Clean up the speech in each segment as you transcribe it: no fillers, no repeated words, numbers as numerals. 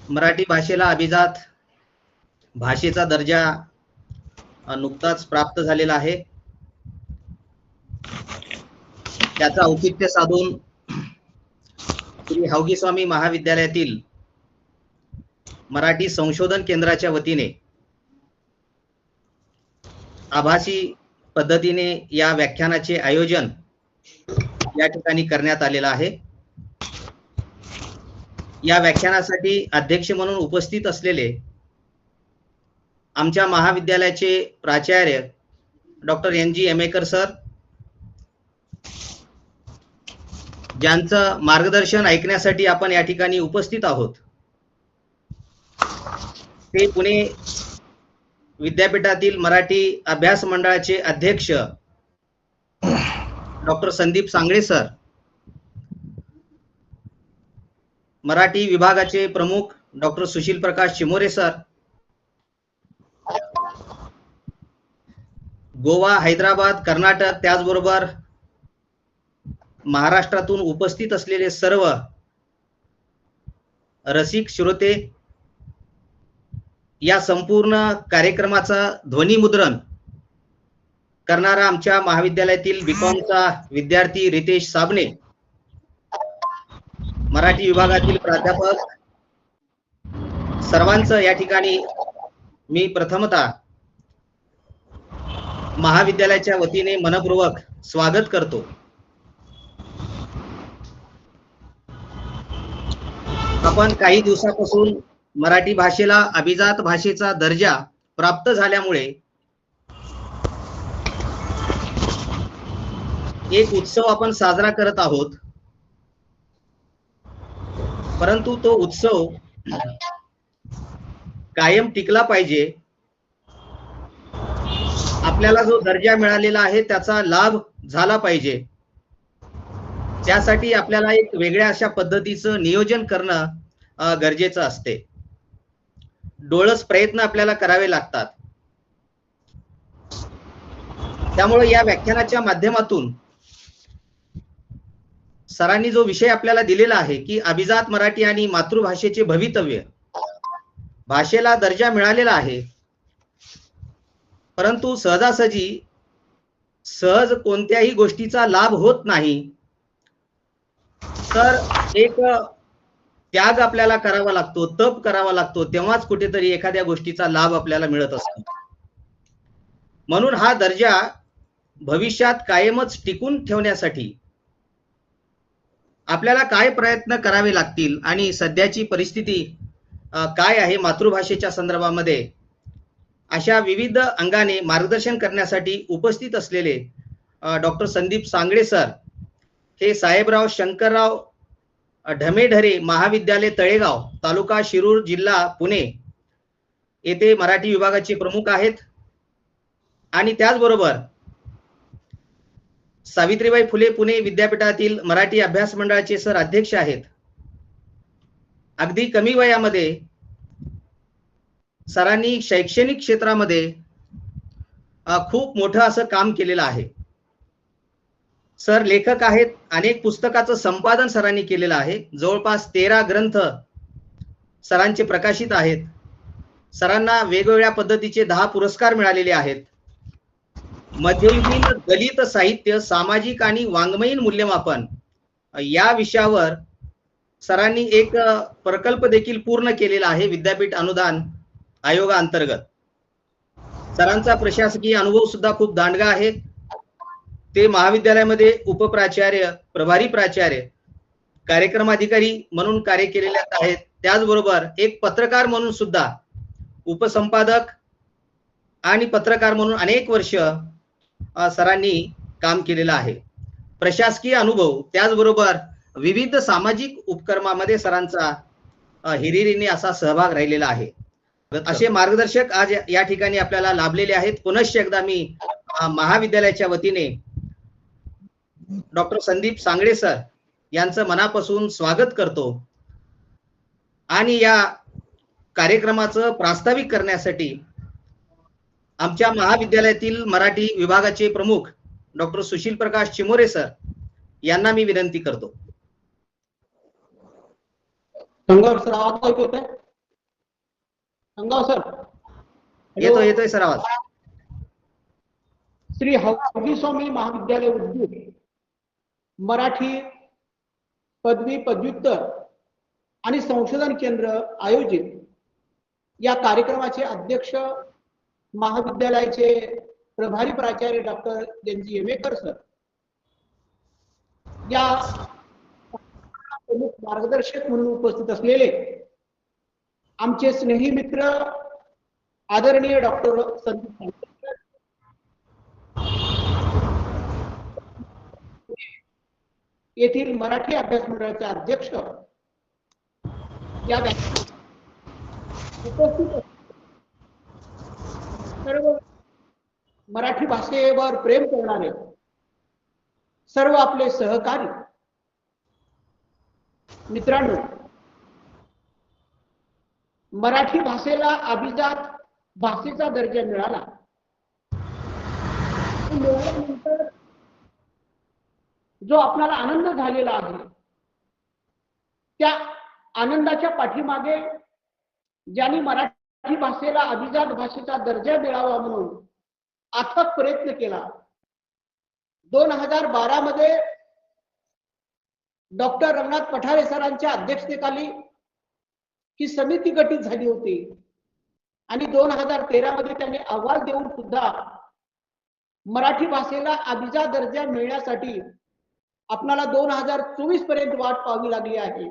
मराठी भाषेला अभिजात भाषेचा दर्जा नुकताच प्राप्त झालेला आहे. त्याचा औचित्य साधून श्री हावगी स्वामी महाविद्यालयातील मराठी संशोधन केंद्राच्या वतीने आभासी पद्धतीने या व्याख्यानाचे आयोजन या ठिकाणी करण्यात आलेलं आहे. या व्याख्यानासाठी अध्यक्ष म्हणून उपस्थित असलेले आमच्या महाविद्यालयाचे प्राचार्य डॉक्टर NG एमेकर सर, ज्यांचं मार्गदर्शन ऐकण्यासाठी आपण या ठिकाणी उपस्थित आहोत, ते पुणे विद्यापीठातील मराठी अभ्यास मंडळाचे अध्यक्ष डॉक्टर संदीप सांगळे सर, मराठी विभागाचे प्रमुख डॉक्टर सुशील प्रकाश चिमोरे सर, गोवा, हैदराबाद, कर्नाटक, त्याचबरोबर महाराष्ट्रातून उपस्थित असलेले सर्व रसिक श्रोते, या संपूर्ण कार्यक्रमाचा ध्वनिमुद्रण करणारा आमच्या महाविद्यालयातील बीकॉमचा विद्यार्थी रितेश साबणे, मराठी विभागातील प्राध्यापक, सर्वांचं या ठिकाणी मी प्रथमतः महाविद्यालयाच्या वतीने मनपूर्वक स्वागत करतो. आपण काही दिवसापासून मराठी भाषेला अभिजात भाषेचा दर्जा प्राप्त झाल्यामुळे एक उत्सव आपण साजरा करत आहोत, परंतु तो उत्सव कायम टिकला पाहिजे. आपल्याला जो दर्जा मिळालेला आहे त्याचा लाभ झाला पाहिजे. त्यासाठी आपल्याला एक वेगळ्या अशा पद्धतीचं नियोजन करणं गरजेचं असते. डोळस प्रयत्न आपल्याला करावे लागतात. त्यामुळे या व्याख्यानाच्या माध्यमातून सरांनी जो विषय आपल्याला दिलेला आहे की अभिजात मराठी आणि मातृभाषेचे भवितव्य, भाषेला दर्जा मिळालेला आहे, परंतु सहजासहजी सहज कोणत्याही गोष्टीचा लाभ होत नाही. तर एक त्याग आपल्याला करावा लागतो, तप करावा लागतो, तेव्हाच कुठेतरी एखाद्या गोष्टीचा लाभ आपल्याला मिळत असतो. म्हणून हा दर्जा भविष्यात कायमच टिकून ठेवण्यासाठी आपल्याला काय प्रयत्न करावे लागतील आणि सध्याची परिस्थिती काय आहे मातृभाषेच्या संदर्भामध्ये, अशा विविध अंगाने मार्गदर्शन करण्यासाठी उपस्थित असलेले डॉक्टर संदीप सांगळे सर हे साहेबराव शंकरराव ढमेढरे महाविद्यालय तळेगाव, तालुका शिरूर, जिल्हा पुणे येथे मराठी विभागाचे प्रमुख आहेत. आणि त्याचबरोबर सावित्रीबाई फुले पुणे विद्यापीठातील मराठी अभ्यास मंडळाचे सर अध्यक्ष आहेत. अगदी कमी वयामध्ये सरांनी शैक्षणिक क्षेत्रामध्ये खूप मोठं असं काम केलेलं आहे. सर लेखक आहेत. अनेक पुस्तकाचं संपादन सरांनी केलेलं आहे. जवळपास 13 ग्रंथ सरांचे प्रकाशित आहेत. सरांना वेगवेगळ्या पद्धतीचे 10 पुरस्कार मिळालेले आहेत. मध्ययुगीन दलित साहित्य, सामाजिक आणि वाङ्मयीन मूल्यमापन या विषयावर सरांनी एक प्रकल्प देखील पूर्ण केलेला आहे विद्यापीठ अनुदान आयोगाअंतर्गत. सरांचा प्रशासकीय अनुभव सुद्धा खूप दांडगा आहे. ते महाविद्यालयामध्ये उपप्राचार्य, प्रभारी प्राचार्य, कार्यक्रम अधिकारी म्हणून कार्य केलेले आहेत. त्याचबरोबर एक पत्रकार म्हणून सुद्धा, उपसंपादक आणि पत्रकार म्हणून अनेक वर्ष सरांनी काम केलेलं आहे. प्रशासकीय अनुभव, त्याचबरोबर विविध सामाजिक उपक्रमामध्ये सरांचा हिरिरीने असा सहभाग राहिलेला आहे. असे मार्गदर्शक आज या ठिकाणी आपल्याला लाभलेले आहेत. पुनश्च एकदा मी महाविद्यालयाच्या वतीने डॉक्टर संदीप सांगळे सर यांचं मनापासून स्वागत करतो. आणि या कार्यक्रमाचं प्रास्ताविक करण्यासाठी आमच्या महाविद्यालयातील मराठी विभागाचे प्रमुख डॉक्टर सुशील प्रकाश चिमोरे सर यांना मी विनंती करतो. संघर्ष सर, आवाज ऐकू येतोय? अंगाव सर, येतोय सर आवाज. श्री हौदी स्वामी महाविद्यालय उद्योग मराठी पदवी पदव्युत्तर आणि संशोधन केंद्र आयोजित या कार्यक्रमाचे अध्यक्ष महाविद्यालयाचे प्रभारी प्राचार्य डॉक्टर एनजी येमेकर सर, या प्रमुख मार्गदर्शक म्हणून उपस्थित असलेले आमचे स्नेही मित्र आदरणीय डॉक्टर संदीप येथील मराठी अभ्यास मंडळाचे अध्यक्ष, या उपस्थित सर्व मराठी भाषेवर प्रेम करणारे सर्व आपले सहकारी मित्रांनो, मराठी भाषेला अभिजात भाषेचा दर्जा मिळाला. मिळाल्यानंतर जो आपल्याला आनंद झालेला आहे, त्या आनंदाच्या पाठीमागे ज्यांनी मराठी भाषेला अभिजात भाषेचा दर्जा मिळावा म्हणून अथक प्रयत्न केला. 2012 मध्ये डॉक्टर रंगनाथ पठारे सरांच्या अध्यक्षतेखाली ही समिती गठीत झाली होती आणि 2013 मध्ये त्यांनी अहवाल देऊन सुद्धा मराठी भाषेला अभिजात दर्जा मिळण्यासाठी आपल्याला 2024 पर्यंत वाट पाहावी लागली आहे.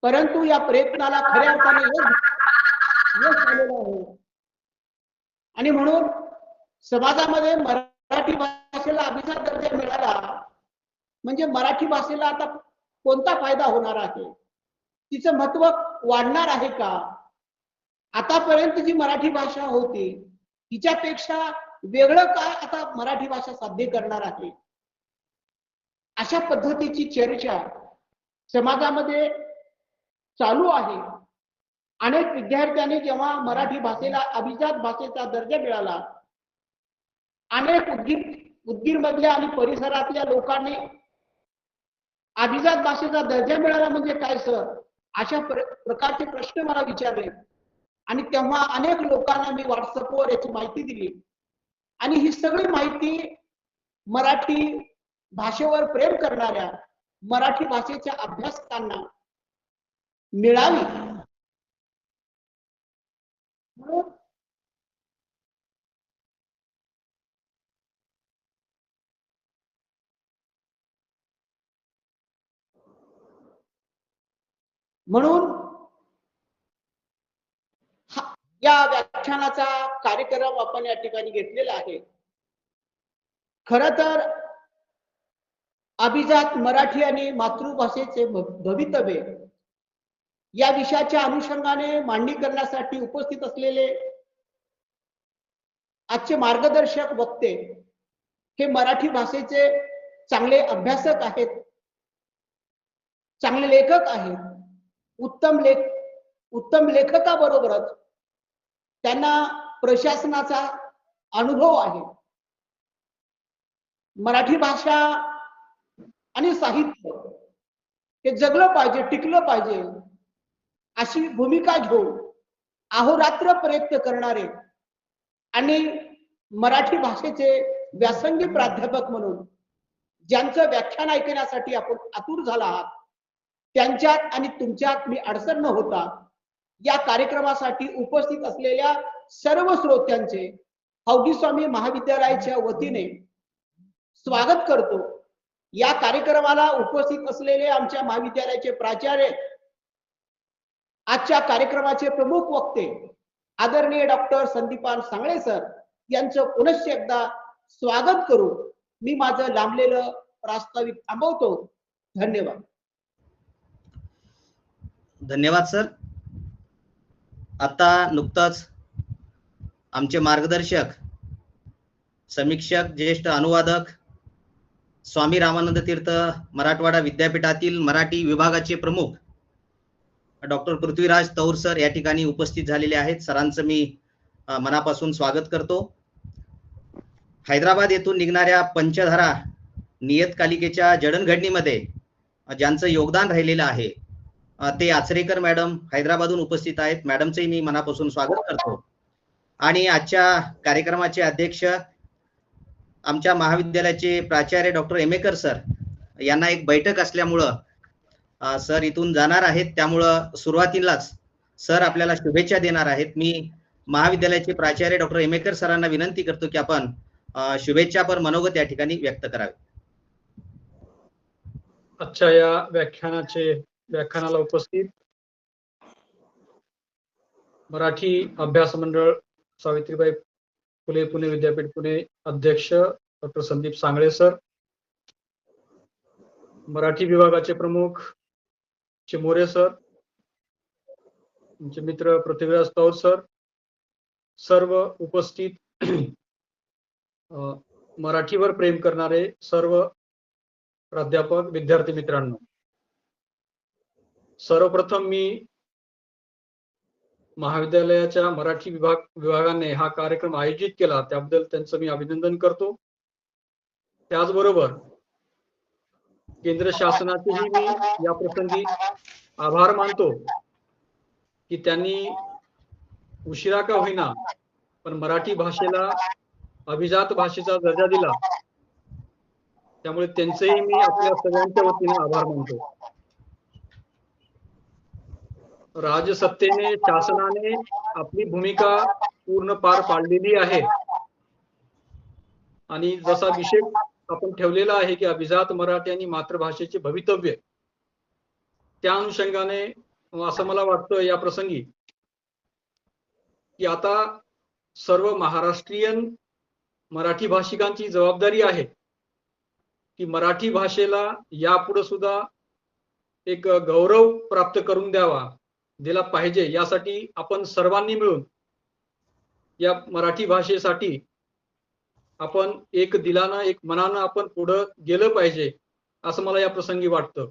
परंतु या प्रयत्नाला खऱ्या अर्थाने यश आलेलं आहे आणि म्हणून समाजामध्ये मराठी भाषेला अभिजात दर्जा मिळाला म्हणजे मराठी भाषेला आता कोणता फायदा होणार आहे, तिचं महत्व वाढणार आहे का, आतापर्यंत जी मराठी भाषा होती तिच्यापेक्षा वेगळं काय आता मराठी भाषा साध्य करणार आहे, अशा पद्धतीची चर्चा समाजामध्ये चालू आहे. अनेक विद्यार्थ्यांनी जेव्हा मराठी भाषेला अभिजात भाषेचा दर्जा मिळाला, अनेक उदगीर मधल्या आणि परिसरातल्या लोकांनी अभिजात भाषेचा दर्जा मिळाला म्हणजे काय सर, अशा प्रकारचे प्रश्न मला विचारले आणि तेव्हा अनेक लोकांना मी व्हॉट्सअपवर याची माहिती दिली आणि ही सगळी माहिती मराठी भाषेवर प्रेम करणाऱ्या मराठी भाषेच्या अभ्यासकांना मिळावी. म्हणून या व्याख्यानाचा कार्यक्रम आपण या ठिकाणी घेतलेला आहे. खर तर अभिजात मराठी आणि मातृभाषेचे भवितव्य या विषयाच्या अनुषंगाने मांडणी करण्यासाठी उपस्थित असलेले आजचे मार्गदर्शक वक्ते हे मराठी भाषेचे चांगले अभ्यासक आहेत, चांगले लेखक आहेत, उत्तम लेखकाबरोबरच त्यांना प्रशासनाचा अनुभव आहे. मराठी भाषा आणि साहित्य हे जगलं पाहिजे, टिकलं पाहिजे अशी भूमिका घेऊन अहोरात्र प्रयत्न करणारे आणि मराठी भाषेचे व्यासंगी प्राध्यापक म्हणून ज्यांचं व्याख्यान ऐकण्यासाठी आपण आतुर झाला आहात, त्यांच्यात आणि तुमच्यात मी अडसर न होता या कार्यक्रमासाठी उपस्थित असलेल्या सर्व श्रोत्यांचे हौदी स्वामी महाविद्यालयाच्या वतीने स्वागत करतो. या कार्यक्रमाला उपस्थित असलेले आमच्या महाविद्यालयाचे प्राचार्य, आजच्या कार्यक्रमाचे प्रमुख वक्ते आदरणीय डॉक्टर संदीपान सांगळे सर यांचं पुनश्च एकदा स्वागत करून मी माझं लांबलेलं प्रास्ताविक थांबवतो. धन्यवाद. धन्यवाद सर. आता नुकताच आमचे मार्गदर्शक, समीक्षक, ज्येष्ठ अनुवादक, स्वामी रामानंद तीर्थ मराठवाडा विद्यापीठातील मराठी विभागाचे प्रमुख डॉक्टर पृथ्वीराज तौर सर या ठिकाणी उपस्थित झालेले आहेत. सरांचं मी मनापासून स्वागत करतो. हैदराबाद येथून निघणाऱ्या पंचधारा नियतकालिकेच्या जडणघडणीमध्ये ज्यांचं योगदान राहिलेलं आहे ते आचरेकर मॅडम हैदराबादहून उपस्थित आहेत. मॅडमचंही मी मनापासून स्वागत करतो. आणि आजच्या कार्यक्रमाचे अध्यक्ष आमच्या महाविद्यालयाचे प्राचार्य डॉक्टर एमेकर सर, यांना एक बैठक असल्यामुळं सर इथून जाणार आहेत, त्यामुळं सुरुवातीलाच सर आपल्याला शुभेच्छा देणार आहेत. मी महाविद्यालयाचे प्राचार्य डॉक्टर एमेकर सरांना विनंती करतो की आपण शुभेच्छापर मनोगत या ठिकाणी व्यक्त करावे. आजच्या या व्याख्यानाला उपस्थित मराठी अभ्यास मंडळ सावित्रीबाई फुले पुणे विद्यापीठ पुणे अध्यक्ष डॉक्टर संदीप सांगळे सर, मराठी विभागाचे प्रमुख चिमोरे सर, तुमचे मित्र पृथ्वीराज तौर सर, सर्व उपस्थित मराठीवर प्रेम करणारे सर्व प्राध्यापक, विद्यार्थी मित्रांनो, सर्वप्रथम मी महाविद्यालयाच्या मराठी विभागाने हा कार्यक्रम आयोजित केला त्याबद्दल त्यांचं मी अभिनंदन करतो. त्याचबरोबर केंद्र शासनाचेही मी या प्रसंगी आभार मानतो की त्यांनी उशिरा का होईना पण मराठी भाषेला अभिजात भाषेचा दर्जा दिला. त्यामुळे त्यांचेही मी आपल्या सगळ्यांच्या वतीने आभार मानतो. राजसत्तेने, शासनाने आपली भूमिका पूर्ण पार पाडलेली आहे आणि जसा विषय आपण ठेवलेला आहे की अभिजात मराठी आणि मातृभाषेचे भवितव्य, त्या अनुषंगाने असं मला वाटतं या प्रसंगी की आता सर्व महाराष्ट्रीयन मराठी भाषिकांची जबाबदारी आहे की मराठी भाषेला यापुढे सुद्धा एक गौरव प्राप्त करून दिला पाहिजे. यासाठी आपण सर्वांनी मिळून या मराठी भाषेसाठी आपण एक दिलानं, एक मनानं आपण पुढे गेलं पाहिजे असं मला या प्रसंगी वाटतं.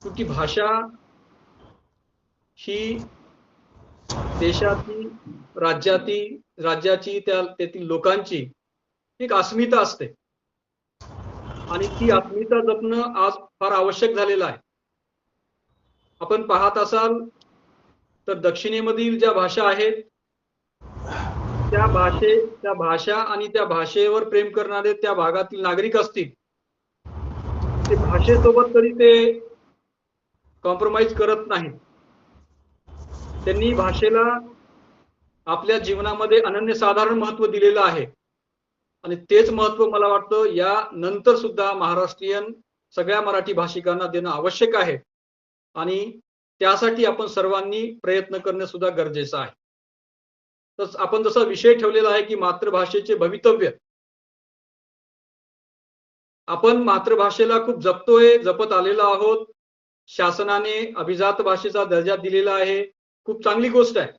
क्योंकि भाषा ही देशाची, राज्याची, तेथील लोकांची एक अस्मिता असते आणि ती अस्मिता जपणं आज फार आवश्यक झालेलं आहे. आपण पाहत असाल तर दक्षिणेमधील ज्या भाषा आहेत त्या भाषा आणि त्या भाषेवर प्रेम करणारे त्या भागातील नागरिक असतील, ते भाषेसोबत तरी ते कॉम्प्रोमाइज करत नाहीत. त्यांनी भाषेला आपल्या जीवनामध्ये अनन्यसाधारण महत्त्व दिलेलं आहे आणि तेच महत्त्व मला वाटतं या नंतर सुद्धा महाराष्ट्रीयन सगळ्या मराठी भाषिकांना देणं आवश्यक आहे आणि त्यासाठी आपण सर्वांनी प्रयत्न करणे सुद्धा गरजेचं आहे. तर आपण जसा विषय ठेवलेला आहे की मातृभाषेचे भवितव्य, आपण मातृभाषेला खूप जपत आलेलो आहोत. शासनाने अभिजात भाषेचा दर्जा दिलेला आहे, खूप चांगली गोष्ट आहे.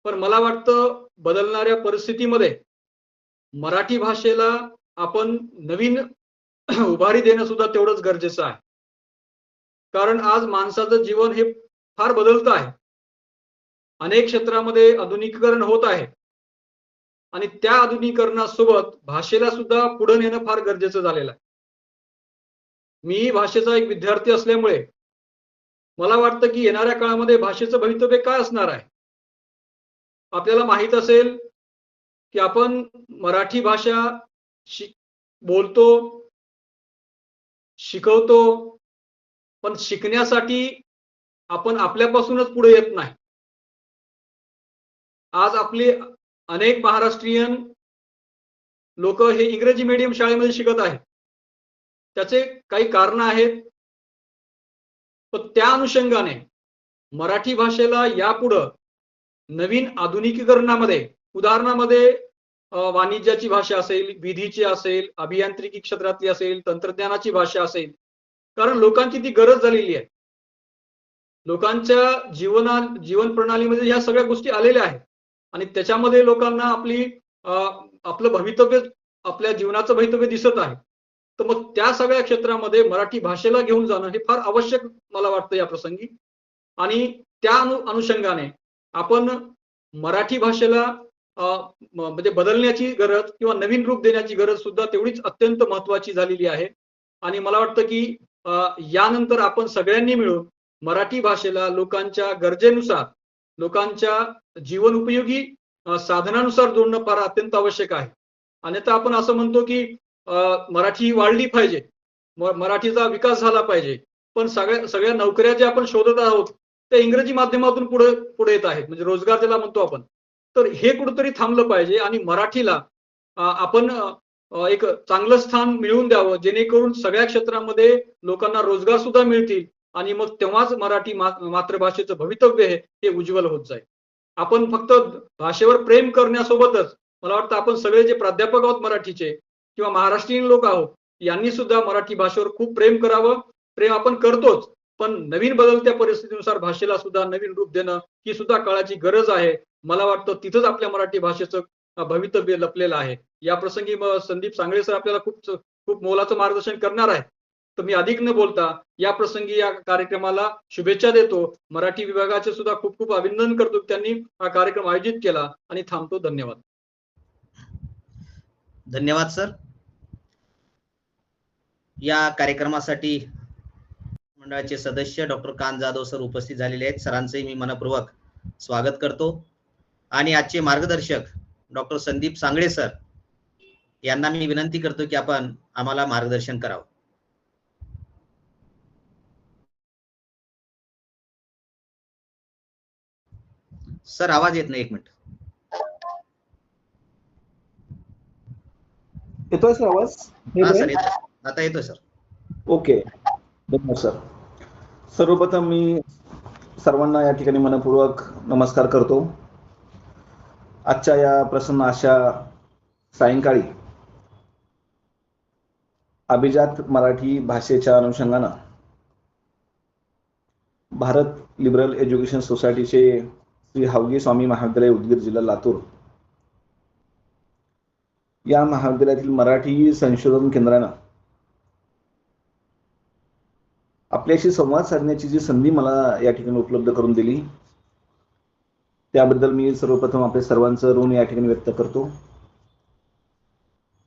पण मला वाटतं बदलणाऱ्या परिस्थितीमध्ये मराठी भाषेला आपण नवीन उभारी देणं सुद्धा तेवढंच गरजेचं आहे. कारण आज माणसाचं जीवन हे फार बदलतं आहे, अनेक क्षेत्रामध्ये आधुनिकीकरण होत आहे आणि त्या आधुनिकीकरणासोबत भाषेला सुद्धा पुढे नेणं फार गरजेचं झालेलं आहे. मी भाषेचा एक विद्यार्थी असल्यामुळे मला वाटतं की येणाऱ्या काळामध्ये भाषेचं भवितव्य काय असणार आहे. आपल्याला माहित असेल की आपण मराठी भाषा बोलतो, शिकवतो, पण शिकण्यासाठी आपण आपल्यापासूनच पुढे येत नाही. आज आपले अनेक महाराष्ट्रीयन लोक हे इंग्रजी मीडियम शाळेमध्ये शिकत आहेत. त्याचे काही कारण आहेत, पण त्या अनुषंगाने मराठी भाषेला यापुढे नवीन आधुनिकीकरणामध्ये, उदाहरणामध्ये वाणिज्याची भाषा असेल, विधीची असेल, अभियांत्रिकी क्षेत्रातली असेल, तंत्रज्ञानाची भाषा असेल, कारण लोकांची ती गरज झालेली आहे. लोकांच्या जीवन प्रणालीमध्ये ह्या सगळ्या गोष्टी आलेल्या आहेत आणि त्याच्यामध्ये लोकांना आपलं भवितव्य, आपल्या जीवनाचं भवितव्य दिसत आहे. तर मग त्या सगळ्या क्षेत्रामध्ये मराठी भाषेला घेऊन जाणं हे फार आवश्यक मला वाटतं या प्रसंगी. आणि त्या अनुषंगाने आपण मराठी भाषेला म्हणजे बदलण्याची गरज किंवा नवीन रूप देण्याची गरज सुद्धा तेवढीच अत्यंत महत्त्वाची झालेली आहे. आणि मला वाटतं की यानंतर आपण सगळ्यांनी मिळून मराठी भाषेला लोकांच्या गरजेनुसार, लोकांच्या जीवन उपयोगी साधनानुसार जोडणं फार अत्यंत आवश्यक आहे. अन्यथा आपण असं म्हणतो की मराठी वाढली पाहिजे, मराठीचा विकास झाला पाहिजे, पण सगळ्या नोकऱ्या ज्या आपण शोधत आहोत त्या इंग्रजी माध्यमातून पुढे येत आहेत, म्हणजे रोजगार ज्याला म्हणतो आपण. तर हे कुठेतरी थांबलं पाहिजे आणि मराठीला आपण एक चांगलं स्थान मिळवून द्यावं, जेणेकरून सगळ्या क्षेत्रामध्ये लोकांना रोजगार सुद्धा मिळतील आणि मग तेव्हाच मराठी मातृभाषेचं भवितव्य हे उज्ज्वल होत जाईल. आपण फक्त भाषेवर प्रेम करण्यासोबतच मला वाटतं आपण सगळे जे प्राध्यापक आहोत मराठीचे किंवा महाराष्ट्रीयन लोक आहोत, यांनी सुद्धा मराठी भाषेवर खूप प्रेम करावं. प्रेम आपण करतोच, पण नवीन बदलत्या परिस्थितीनुसार भाषेला सुद्धा नवीन रूप देणं ही सुद्धा काळाची गरज आहे. मला वाटतं तिथंच आपल्या मराठी भाषेचं भवितव्य लपलेलं आहे. या प्रसंगी संदीप सांगळे सर आपल्याला खूप मोलाचं मार्गदर्शन करणार आहे. तर मी अधिक न बोलता या प्रसंगी या कार्यक्रमाला शुभेच्छा देतो. मराठी विभागाचे सुद्धा खूप अभिनंदन करतो, त्यांनी हा कार्यक्रम आयोजित केला आणि थांबतो. धन्यवाद. धन्यवाद सर. या कार्यक्रमासाठी मंडळाचे सदस्य डॉक्टर कान जाधव सर उपस्थित झालेले आहेत. सरांचंही मी मनपूर्वक स्वागत करतो आणि आजचे मार्गदर्शक डॉक्टर संदीप सांगळे सर यांना मी विनंती करतो की आपण आम्हाला मार्गदर्शन करावं. सर आवाज येत नाही, एक मिनिट. येतोय सर आवाज? हा सर येतोय, आता येतोय सर. ओके, धन्यवाद सर. सर्वप्रथम मी सर्वांना या ठिकाणी मनपूर्वक नमस्कार करतो. आजच्या या प्रसन्न अशा सायंकाळी अभिजात मराठी भाषेच्या अनुषंगानं भारत लिबरल एज्युकेशन सोसायटीचे श्री हावगी स्वामी महाविद्यालय उदगीर जिल्हा लातूर या महाविद्यालयातील मराठी संशोधन केंद्रानं आपल्याशी संवाद साधण्याची जी संधी मला या ठिकाणी उपलब्ध करून दिली त्याबद्दल मी सर्वप्रथम आपल्या सर्वांचं ऋण या ठिकाणी व्यक्त करतो.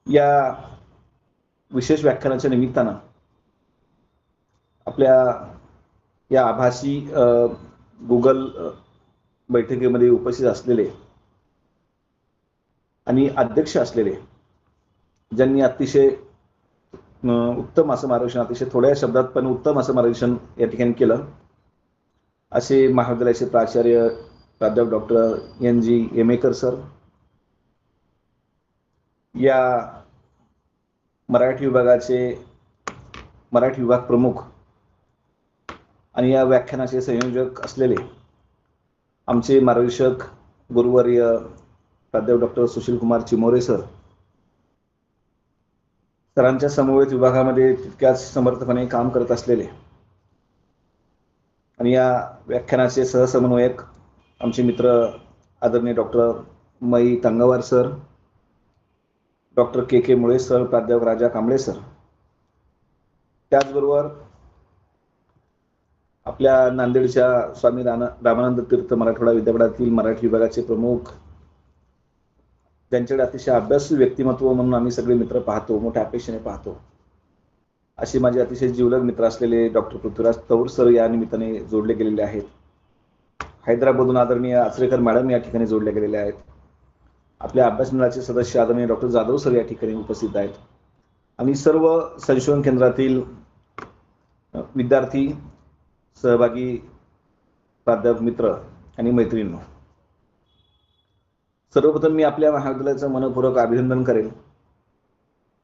या विशेष व्याख्यानाच्या निमित्तानं आपल्या या आभासी गुगल बैठकीमध्ये उपस्थित असलेले आणि अध्यक्ष असलेले, ज्यांनी अतिशय उत्तम असं मार्गदर्शन, अतिशय थोड्या शब्दात पण उत्तम असं मार्गदर्शन या ठिकाणी केलं, असे महाविद्यालयाचे प्राचार्य प्राध्यापक डॉक्टर NG येमेकर सर, या मराठी विभाग प्रमुख आणि या व्याख्यानाचे संयोजक असलेले आमचे मार्गदर्शक गुरुवर्य प्राध्यापक डॉक्टर सुशील कुमार चिमोरे सर, सरांच्या समवेत विभागामध्ये तितक्याच समर्थपणे काम करत असलेले आणि या व्याख्यानाचे सहसमन्वयक आमचे मित्र आदरणीय डॉक्टर मई तंगावार सर, डॉक्टर KK मुळे सर, प्राध्यापक राजा कांबळे सर, त्याचबरोबर आपल्या नांदेडच्या स्वामी रामानंद तीर्थ मराठवाडा विद्यापीठातील मराठी विभागाचे प्रमुख, त्यांच्याकडे अतिशय अभ्यासू व्यक्तिमत्व म्हणून आम्ही सगळे मित्र पाहतो, मोठ्या अपेक्षेने पाहतो, असे माझे अतिशय जिवलग मित्र असलेले डॉक्टर पृथ्वीराज तौर सर या निमित्ताने जोडले गेलेले आहेत. हैदराबादहून आदरणीय आचरेकर मॅडम या ठिकाणी जोडले गेलेले आहेत. आपल्या अभ्यास मंडळाचे सदस्य आदरणीय डॉक्टर जाधव सर या ठिकाणी उपस्थित आहेत आणि सर्व संशोधन केंद्रातील विद्यार्थी, सहभागी, प्राध्यापक मित्र आणि मैत्रिणी, सर्वप्रथम मी आपल्या महाविद्यालयाचं मनपूर्वक अभिनंदन करेल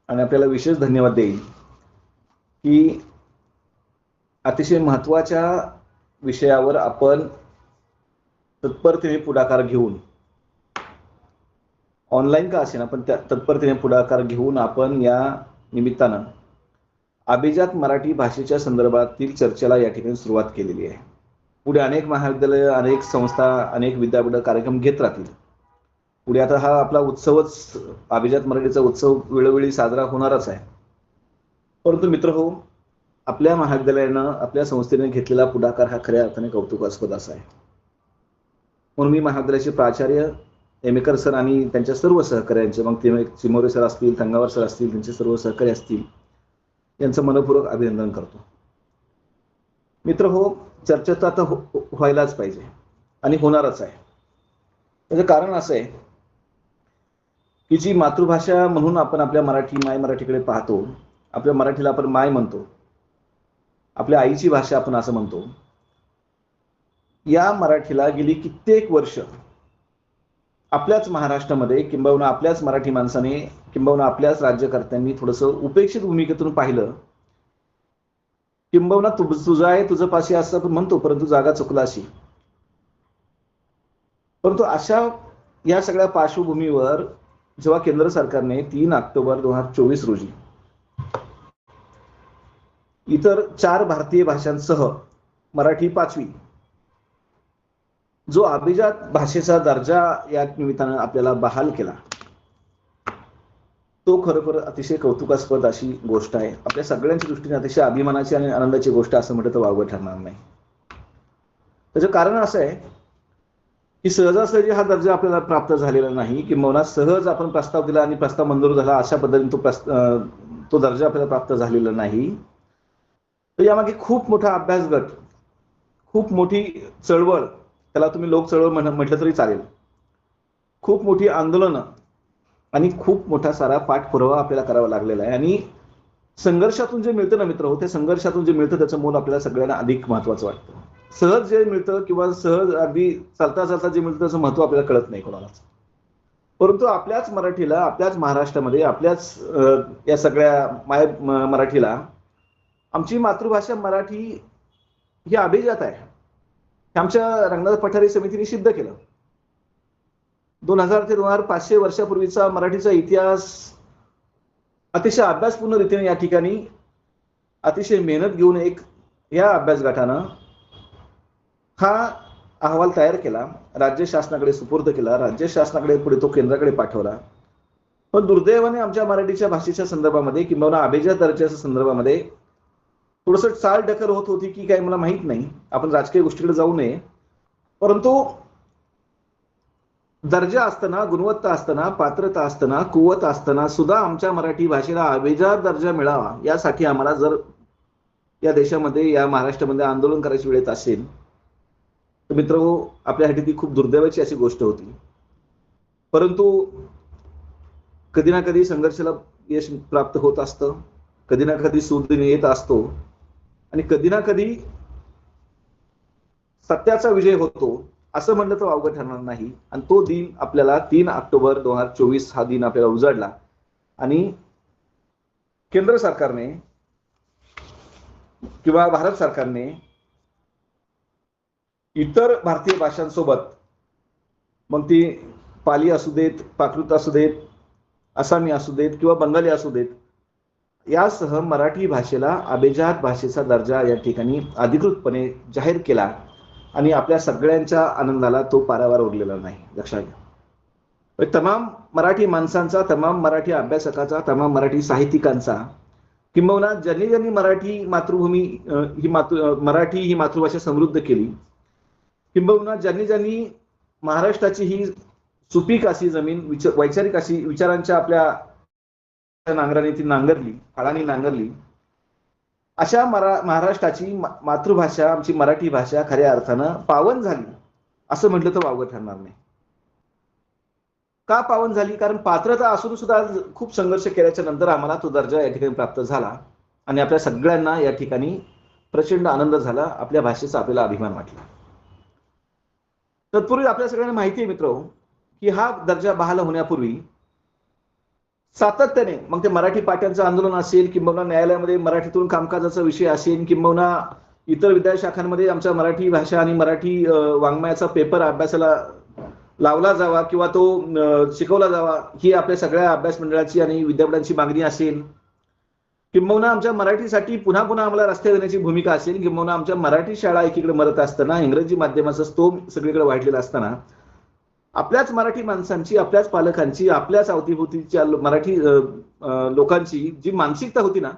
आणि आपल्याला विशेष धन्यवाद देईल की अतिशय महत्त्वाच्या विषयावर आपण तत्परतेने पुढाकार घेऊन, ऑनलाईन का असेना पण त्या तत्परतेने पुढाकार घेऊन आपण या निमित्तानं अभिजात मराठी भाषेच्या संदर्भातील चर्चेला या ठिकाणी सुरुवात केलेली आहे. पुढे अनेक महाविद्यालय, अनेक संस्था, अनेक विद्यापीठ कार्यक्रम घेत राहतील. पुढे आता हा आपला उत्सवच, अभिजात मराठीचा उत्सव वेळोवेळी साजरा होणारच आहे. परंतु मित्रहो, आपल्या महाविद्यालयानं, आपल्या संस्थेने घेतलेला पुढाकार हा खऱ्या अर्थाने कौतुकास्पद असा आहे. म्हणून मी महाविद्यालयाचे प्राचार्य येमेकर सर आणि त्यांच्या सर्व सहकार्यांचे, मग ते चिमोरे सर असतील, तंगावर सर असतील, त्यांचे सर्व सहकारी असतील, यांचं मनपूर्वक अभिनंदन करतो. मित्रहो, चर्चा तर आता व्हायलाच पाहिजे आणि होणारच आहे. त्याचं कारण असं आहे की जी मातृभाषा म्हणून आपण आपल्या माय मराठीकडे पाहतो, आपल्या मराठीला आपण माय म्हणतो, आपल्या आईची भाषा आपण असं म्हणतो, या मराठीला गेली कित्येक वर्ष आपल्याच महाराष्ट्रामध्ये किंबहुना आपल्याच मराठी माणसाने किंबहुना आपल्याच राज्यकर्त्यांनी थोडंसं उपेक्षित भूमिकेतून पाहिलं. किंबहुना तुझं आहे तुझं पाशी असं आपण म्हणतो, परंतु जागा चुकलाशी. परंतु अशा या सगळ्या पार्श्वभूमीवर जेव्हा केंद्र सरकारने 3 ऑक्टोबर 2024 रोजी इतर 4 भारतीय भाषांसह मराठी 5वी जो अभिजात भाषेचा दर्जा या निमित्तानं आपल्याला बहाल केला, तो खरोखर अतिशय कौतुकास्पद अशी गोष्ट आहे. आपल्या सगळ्यांच्या दृष्टीने अतिशय अभिमानाची आणि आनंदाची गोष्ट असं म्हटलं तर वावगं ठरणार नाही. त्याचं कारण असं आहे की सहजासहजी हा दर्जा आपल्याला प्राप्त झालेला नाही, किंवा सहज आपण प्रस्ताव दिला आणि प्रस्ताव मंजूर झाला अशा पद्धतीने तो दर्जा आपल्याला प्राप्त झालेला नाही. तर यामागे खूप मोठा अभ्यास गट, खूप मोठी चळवळ, त्याला तुम्ही लोक चळवळ म्हटलं तरी चालेल, खूप मोठी आंदोलनं आणि खूप मोठा सारा पाठपुरावा आपल्याला करावा लागलेला आहे. आणि संघर्षातून जे मिळतं ना मित्र, त्या संघर्षातून जे मिळतं त्याचं मोल आपल्याला सगळ्यांना अधिक महत्वाचं वाटतं. सहज जे मिळतं किंवा सहज अगदी चालता चालता जे मिळतं त्याचं महत्व आपल्याला कळत नाही कोणालाच. परंतु आपल्याच मराठीला, आपल्याच महाराष्ट्रामध्ये, आपल्याच या सगळ्या मराठीला आमची मातृभाषा मराठी ही अभिजात आहे. हे आमच्या रंगनाथ पठारे समितीने सिद्ध केलं. 2000 ते 2500 वर्षापूर्वीचा मराठीचा इतिहास अतिशय अभ्यासपूर्ण रीतीने या ठिकाणी अतिशय मेहनत घेऊन या अभ्यास गटानं हा अहवाल तयार केला, राज्य शासनाकडे सुपूर्द केला, राज्य शासनाकडे पुढे तो केंद्राकडे पाठवला. पण दुर्दैवाने आमच्या मराठीच्या भाषेच्या संदर्भामध्ये किंवा अभिजात दर्जाच्या संदर्भामध्ये थोडंसं चालढकल होत होती की काय मला माहित नाही, आपण राजकीय गोष्टीकडे जाऊ नये. परंतु दर्जा असताना, गुणवत्ता असताना, पात्रता असताना, कुवत असताना सुद्धा आमच्या मराठी भाषेला अभिजात दर्जा मिळावा यासाठी आम्हाला जर या देशामध्ये, या महाराष्ट्रामध्ये आंदोलन करायची वेळ येत असेल तर मित्रहो, आपल्यासाठी ती खूप दुर्दैवाची अशी गोष्ट होती. परंतु कधी ना कधी संघर्षाला यश प्राप्त होत असतं, कधी ना कधी सुदिन येत असतो आणि कधी ना कधी सत्याचा विजय होतो असं म्हटलं तर वावगं ठरणार नाही. आणि तो दिन आपल्याला 3 ऑक्टोबर 2024 हा दिन आपल्याला उजाडला आणि केंद्र सरकारने किंवा भारत सरकारने इतर भारतीय भाषांसोबत, मग ती पाली असू देत, प्राकृत असू देत, आसामी असू देत किंवा बंगाली असू देत, यासह मराठी भाषेला अभिजात भाषेचा दर्जा या ठिकाणी अधिकृतपणे जाहीर केला आणि आपल्या सगळ्यांच्या आनंदाला तो पारावार उरलेला नाही. लक्षात घ्या, तमाम मराठी माणसांचा, तमाम मराठी अभ्यासकाचा, तमाम मराठी साहित्यिकांचा, किंबहुना ज्यांनी मराठी मातृभूमी मराठी ही मातृभाषा समृद्ध केली, किंबहुना ज्यांनी महाराष्ट्राची ही सुपीक अशी जमीन, वैचारिक अशी विचारांच्या आपल्या नांगराने ती नांगरली, फाळांनी नांगरली, अशा महाराष्ट्राची मातृभाषा, आमची मराठी भाषा खऱ्या अर्थानं पावन झाली असं म्हटलं तर वावगं ठरणार नाही. का पावन झाली? कारण पात्रता असून सुद्धा खूप संघर्ष केल्याच्या नंतर आम्हाला तो दर्जा या ठिकाणी प्राप्त झाला आणि आपल्या सगळ्यांना या ठिकाणी प्रचंड आनंद झाला, आपल्या भाषेचा आपल्याला अभिमान वाटला. तत्पूर्वी आपल्या सगळ्यांना माहिती आहे मित्र की हा दर्जा बहाल होण्यापूर्वी सातत्याने, मग ते मराठी पाट्यांचं आंदोलन असेल, किंबहुना न्यायालयामध्ये मराठीतून कामकाजाचा विषय असेल, किंबहुना इतर विद्याशाखांमध्ये आमच्या मराठी भाषा आणि मराठी वाङ्मयाचा पेपर अभ्यासाला लावला जावा किंवा तो शिकवला जावा, ही आपल्या सगळ्या अभ्यास मंडळाची आणि विद्यापीठांची मागणी असेल, किंबहुना आमच्या मराठीसाठी पुन्हा पुन्हा आम्हाला रस्त्यावर येण्याची भूमिका असेल, किंबहुना आमच्या मराठी शाळा एकीकडे मरत असताना, इंग्रजी माध्यमाचा स्तोम सगळीकडे वाढलेला असताना, आपल्याच मराठी माणसांची, आपल्याच पालकांची, आपल्याच अवतीभोवतीच्या मराठी लोकांची जी मानसिकता होती ना,